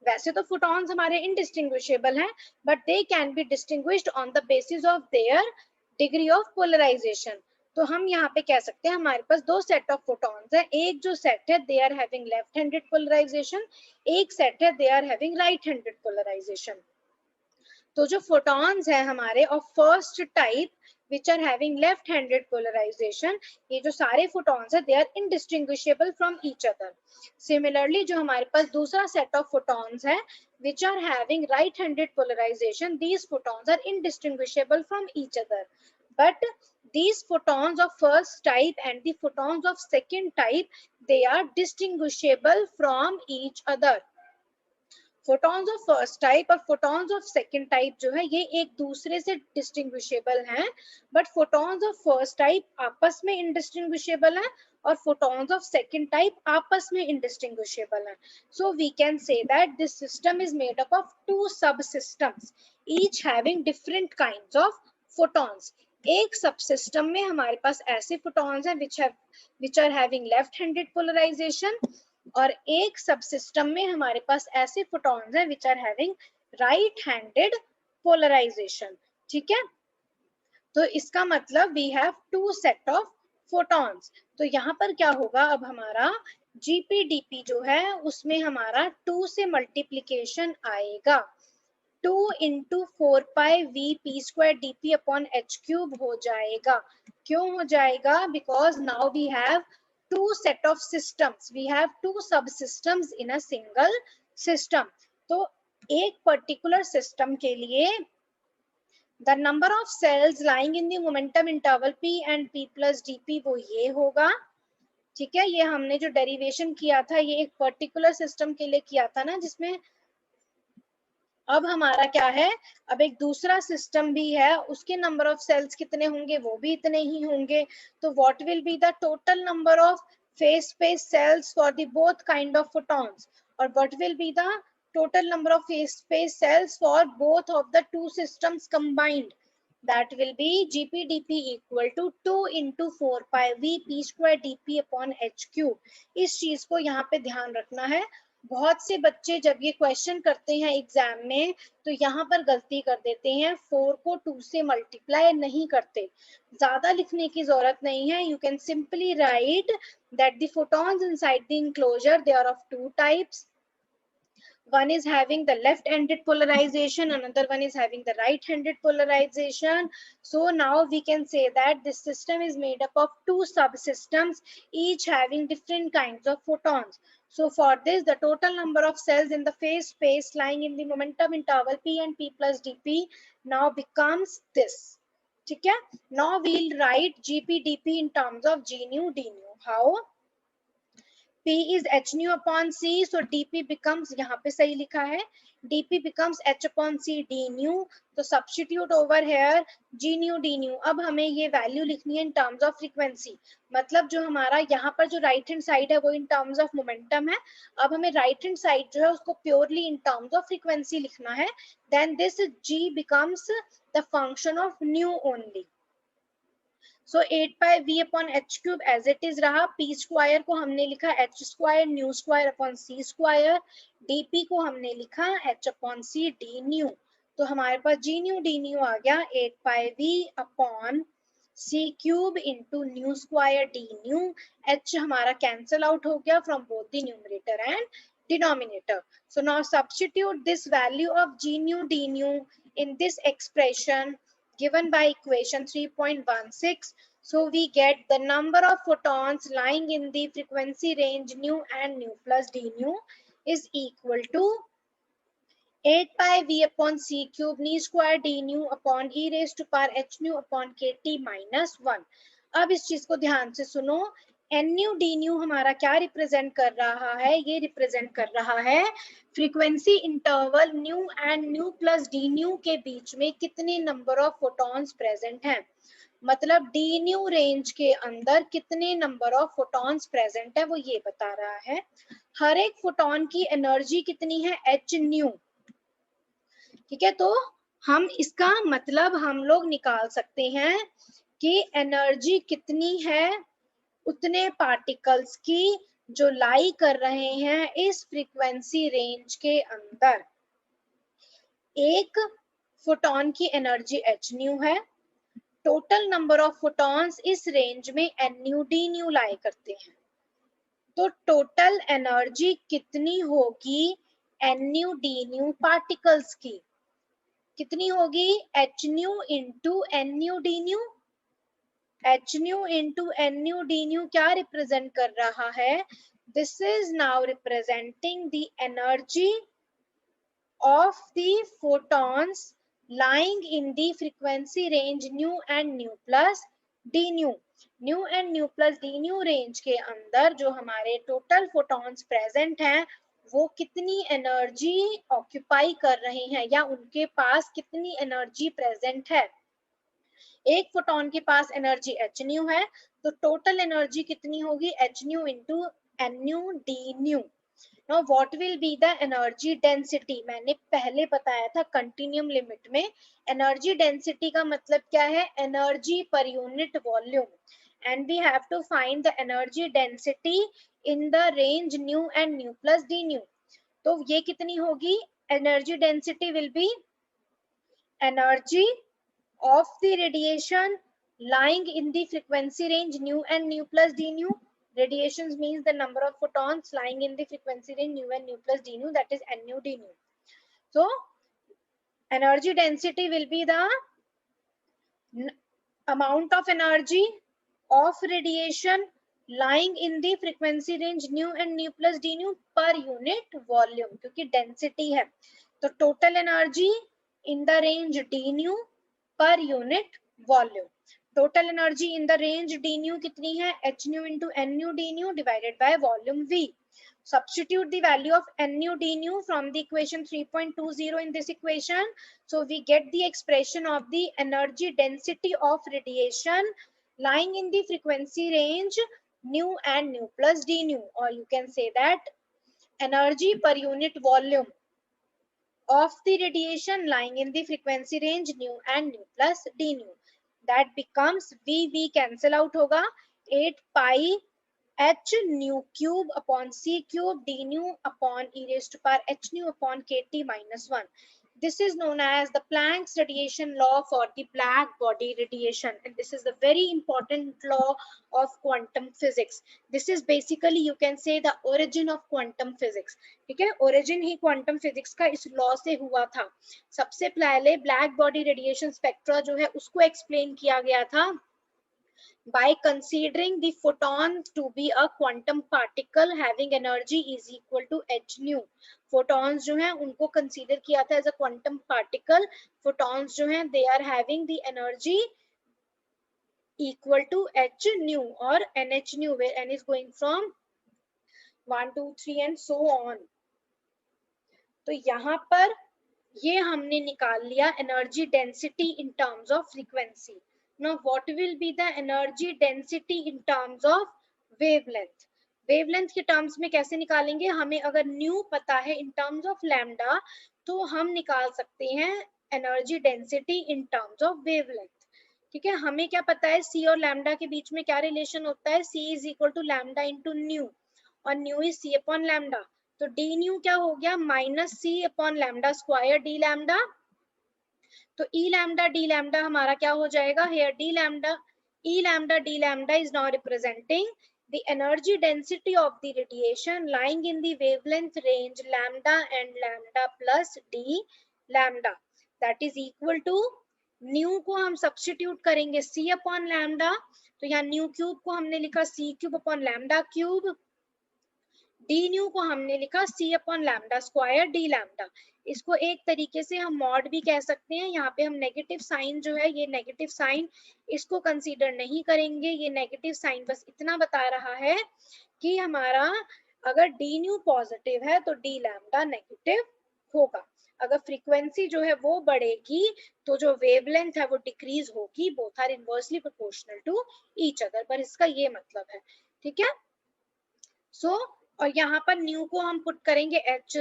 वैसे तो फोटॉन्स हमारे इनडिस्टिंग्विशेबल हैं, but they can be distinguished on the basis of their degree of polarisation. तो हम यहाँ पे कह सकते हैं हमारे पास दो सेट ऑफ फोटॉन्स है. एक जो सेट है they are having left handed polarisation, एक सेट है they are having right handed polarisation. तो जो फोटॉन्स है हमारे of first type which are having left handed polarization, ये जो सारे photons है they are indistinguishable from each other. Similarly जो हमारे पास दूसरा set of photons है which are having right handed polarization, these photons are indistinguishable from each other, but these photons of first type and the photons of second type, they are distinguishable from each other. Photons of first type और photons of second type जो है ये एक दूसरे से distinguishable हैं, but photons of first type आपस में इनडिस्टिंग्विशेबल हैं और फोटॉन्स ऑफ सेकंड टाइप आपस में इनडिस्टिंग्विशेबल हैं. So we can say that this system is made up of two sub systems each having different kinds of photons. एक sub system में हमारे पास ऐसे फोटॉन्स हैं which are having left handed polarization और एक सब सिस्टम में हमारे पास ऐसे फोटॉन्स हैं which are having right handed polarization. ठीक है, तो इसका मतलब we have two set of photons. तो यहाँ पर क्या होगा, अब हमारा GPDP जो है उसमें हमारा 2 से मल्टीप्लीकेशन आएगा. 2 into 4 pi Vp square dp upon h cube हो जाएगा. क्यों हो जाएगा? Because now we have two set of systems. We have two subsystems in a single system. तो एक particular system के लिए the number of cells lying in the momentum interval p and p plus dp वो ये होगा. ठीक है, ये हमने जो डेरिवेशन किया था ये एक पर्टिकुलर सिस्टम के लिए किया था ना, जिसमें अब हमारा क्या है, अब एक दूसरा सिस्टम भी है, उसके नंबर ऑफ सेल्स कितने होंगे, वो भी इतने ही होंगे. तो what will be the total number of phase space cells for the both kind of photons, और what will be the total number of phase space cells for both of the two systems combined. That will be GPDP equal to 2 into 4 pi Vp square dp upon h cube. इस चीज को यहाँ पे ध्यान रखना है. बहुत से बच्चे जब ये क्वेश्चन करते हैं एग्जाम में तो यहाँ पर गलती कर देते हैं, 4 को 2 से मल्टीप्लाई नहीं करते. ज्यादा लिखने की जरूरत नहीं है. You can simply write that the photons inside the enclosure they are of two types. One is having the left-handed polarization, another one is having the right-handed polarization. So now we can say that this system is made up of two subsystems, each having different kinds of photons. So for this, the total number of cells in the phase space lying in the momentum interval p and p plus dp now becomes this. ठीक है, now we'll write GPDP in terms of G nu d nu. How? P is h nu upon c, so dp becomes, यहाँ पे सही लिखा है, dp becomes h upon c d nu. तो substitute over here g nu d nu. अब हमें ये value लिखनी है in terms of frequency. मतलब जो हमारा यहाँ पर जो राइट हैंड साइड है वो in terms of momentum है. अब हमें राइट हैंड साइड जो है उसको purely in terms of frequency लिखना है. Then this g becomes the function of nu only. So 8 pi v upon h cube as it is रहा. p square को हमने लिखा h square nu square upon c square. dp को हमने लिखा h upon c d nu. तो हमारे पास g nu d nu आ गया 8 pi v upon c cube into nu square d nu. h हमारा cancel out हो गया from both the numerator and denominator. So now substitute this value of g nu d nu in this expression given by equation 3.16. So we get the number of photons lying in the frequency range nu and nu plus d nu is equal to 8 pi v upon c cube nu square d nu upon e raised to power h nu upon kt minus 1. अब इस चीज को ध्यान से सुनो, N nu d new हमारा क्या represent कर रहा है, ये रिप्रेजेंट कर रहा है frequency interval new and nu plus d new के बीच में कितने नंबर ऑफ फोटॉन्स प्रेजेंट हैं, मतलब डी न्यू रेंज के अंदर कितने नंबर ऑफ फोटॉन्स प्रेजेंट है वो ये बता रहा है। हर एक फोटॉन की एनर्जी कितनी है, एच न्यू, ठीक है। तो हम इसका मतलब हम लोग निकाल सकते हैं कि एनर्जी कितनी है उतने पार्टिकल्स की जो लाई कर रहे हैं इस फ्रीक्वेंसी रेंज के अंदर। एक फोटॉन की एनर्जी एच न्यू है, टोटल नंबर ऑफ फोटॉन्स इस रेंज में n nu d nu lie करते हैं, तो टोटल एनर्जी कितनी होगी n nu d nu particles की, कितनी होगी, h nu into n nu d nu. H nu into n nu d nu क्या रिप्रेजेंट कर रहा है, this is now representing the energy of the photons lying in the frequency range nu and nu plus d nu. nu and nu plus d nu range के अंदर जो हमारे total photons present हैं वो कितनी एनर्जी ऑक्यूपाई कर रहे हैं या उनके पास कितनी एनर्जी प्रेजेंट है। एक फोटॉन के पास एनर्जी एच न्यू है तो टोटल एनर्जी कितनी होगी, h nu into n nu d nu. Now what will be the energy density, मैंने पहले बताया था कंटिन्यूम लिमिट में एनर्जी डेंसिटी का मतलब क्या है, energy per unit volume, and we have to find the energy density in the range nu and nu plus d nu. तो ये कितनी होगी, energy density will be energy of the radiation lying in the frequency range nu and nu plus d nu. Radiations means the number of photons lying in the frequency range nu and nu plus d nu, that is n nu d nu. So energy density will be the amount of energy of radiation lying in the frequency range nu and nu plus d nu per unit volume, क्योंकि density है तो total energy in the range d nu per unit volume. Total energy in the range d nu कितनी है, h nu into n nu d nu divided by volume v. Substitute the value of n nu d nu from the equation 3.20 in this equation. So we get the expression of the energy density of radiation lying in the frequency range nu and nu plus d nu, or you can say that energy per unit volume of the radiation lying in the frequency range nu and nu plus d nu. That becomes v cancel out होगा 8 pi h nu cube upon c cube d nu upon e raised to power h nu upon kt minus 1. This is known as the Planck's radiation law for the black body radiation, and this is the very important law of quantum physics. This is basically you can say the origin of quantum physics. ठीक है, origin ही quantum physics का इस law से हुआ था। सबसे पहले black body radiation spectra जो है उसको explain किया गया था by considering the photon to be a quantum particle having energy is equal to h nu. photons जो हैं उनको consider किया था as a quantum particle. photons जो हैं they are having the energy equal to h nu or nh nu, where n is going from 1 2 3 and so on. तो यहाँ पर ये हमने निकाल लिया energy density in terms of frequency. Now what will be the energy density in terms of wavelength? wavelength के terms में कैसे निकालेंगे, हमें अगर nu पता है in terms of lambda तो हम निकाल सकते हैं energy density in terms of wavelength. ठीक है, हमें क्या पता है c और lambda के बीच में क्या relation होता है, c is equal to lambda into nu और nu is c upon lambda. तो d nu क्या हो गया, minus c upon lambda square d lambda. तो e lambda d lambda हमारा क्या हो जाएगा, here d lambda e lambda d lambda is now representing the energy density of the radiation lying in the wavelength range lambda and lambda plus d lambda, that is equal to new को हम substitute करेंगे c upon lambda, तो यहाँ new cube को हमने लिखा c cube upon lambda cube, D new को हमने लिखा c upon lambda square D lambda. इसको एक तरीके से हम मॉड भी कह सकते हैं। यहाँ पे हम नेगेटिव साइन जो है, ये नेगेटिव साइन इसको कंसीडर नहीं करेंगे, ये नेगेटिव साइन बस इतना बता रहा है कि हमारा अगर डी न्यू पॉजिटिव है तो डी लैम्डा नेगेटिव होगा, अगर फ्रीक्वेंसी जो है वो बढ़ेगी तो जो वेवलेंथ है वो डिक्रीज होगी, both are inversely proportional to each other, पर इसका ये मतलब है, ठीक है। सो और यहाँ पर न्यू को हम पुट करेंगे एच,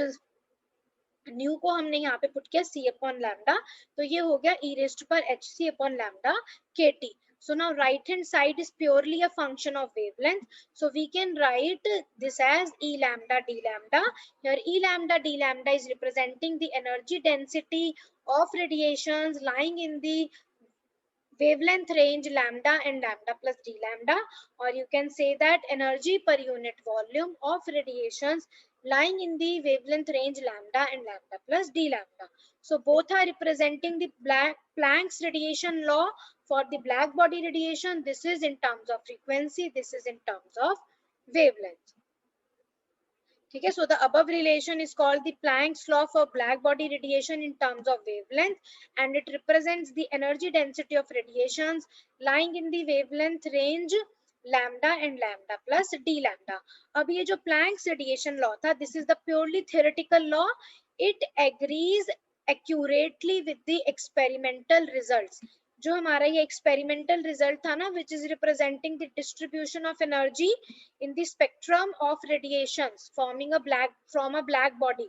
न्यू को हमने यहाँ पे पुट किया c अपॉन लैम्डा, तो ये हो गया e रेज्ड पर एच सी अपॉन लैम्डा के T. So now right hand side is purely a function of wavelength. So we can write this as E lambda d lambda. Here E lambda d lambda is representing the energy density of radiations lying in the wavelength range lambda and lambda plus d lambda, or you can say that energy per unit volume of radiations lying in the wavelength range lambda and lambda plus d lambda. So both are representing the Planck's radiation law for the black body radiation. This is in terms of frequency, this is in terms of wavelength. ठीक है, so the above relation is called the Planck's law for black body radiation in terms of wavelength, and it represents the energy density of radiations lying in the wavelength range lambda and lambda plus d lambda. अब ये जो Planck's radiation law था, this is the purely theoretical law. It agrees accurately with the experimental results. जो हमारा ये experimental result था ना, which is representing the distribution of energy in the spectrum of radiations forming a black from a black body.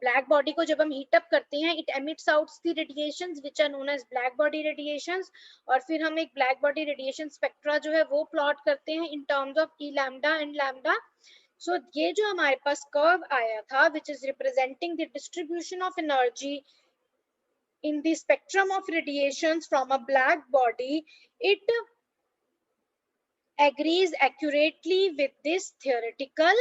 Black body को जब हम heat up करते हैं, it emits out the radiations which are known as black body radiations, और फिर हम एक black body radiation spectra जो है वो प्लॉट करते हैं in terms of E lambda and lambda. So ये जो हमारे पास कर्व आया था which is representing the distribution of energy in the spectrum of radiations from a black body, it agrees accurately with this theoretical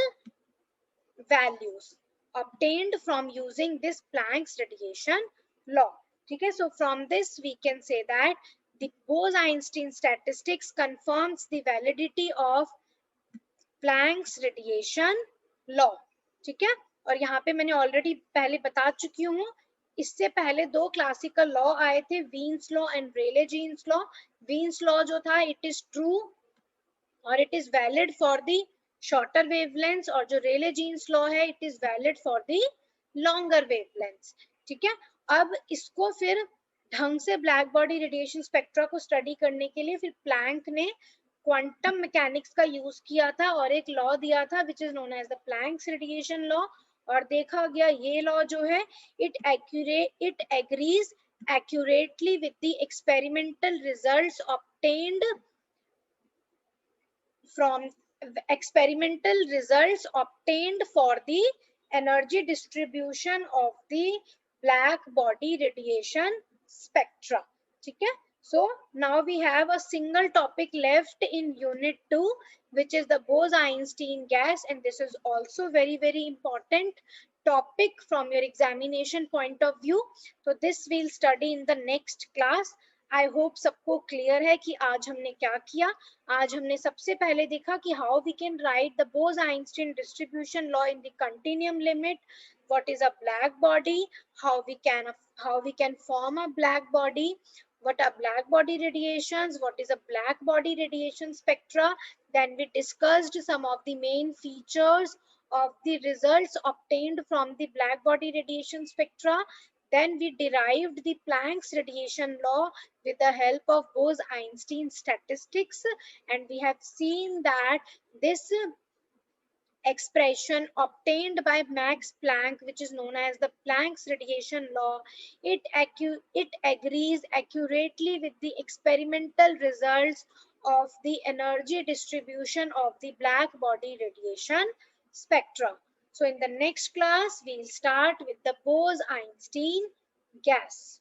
values obtained from using this Planck's radiation law. Okay, so from this we can say that the Bose-Einstein statistics confirms the validity of Planck's radiation law. ठीक है, और यहाँ पे मैंने already पहले बता चुकी हूँ, इससे पहले दो क्लासिकल लॉ आए थे, Wien's law and Rayleigh Jeans law. Wien's law जो था इट इज ट्रू और it is valid for the shorter wavelengths, और जो रेले जीन्स लॉ है it is valid for the longer wavelengths. ठीक है, अब इसको फिर ढंग से ब्लैक बॉडी रेडिएशन स्पेक्ट्रा को स्टडी करने के लिए फिर प्लैंक ने क्वांटम मैकेनिक्स का यूज किया था और एक लॉ दिया था which is known as the Planck's radiation law, और देखा गया ये लॉ जो है it agrees accurately with the experimental results obtained for the energy distribution of the black body radiation spectra. ठीक है, so now we have a single topic left in unit 2 which is the Bose-Einstein gas, and this is also very important topic from your examination point of view. So this we'll study in the next class. I hope सबको clear है कि आज हमने क्या किया। आज हमने सबसे पहले देखा कि how we can write the Bose-Einstein distribution law in the continuum limit, what is a black body, how we can form a black body, what are black body radiations, what is a black body radiation spectra. Then we discussed some of the main features of the results obtained from the black body radiation spectra. Then we derived the Planck's radiation law with the help of Bose-Einstein statistics, and we have seen that this expression obtained by Max Planck, which is known as the Planck's radiation law, it agrees accurately with the experimental results of the energy distribution of the black body radiation spectra. So in the next class, we'll start with the Bose-Einstein gas.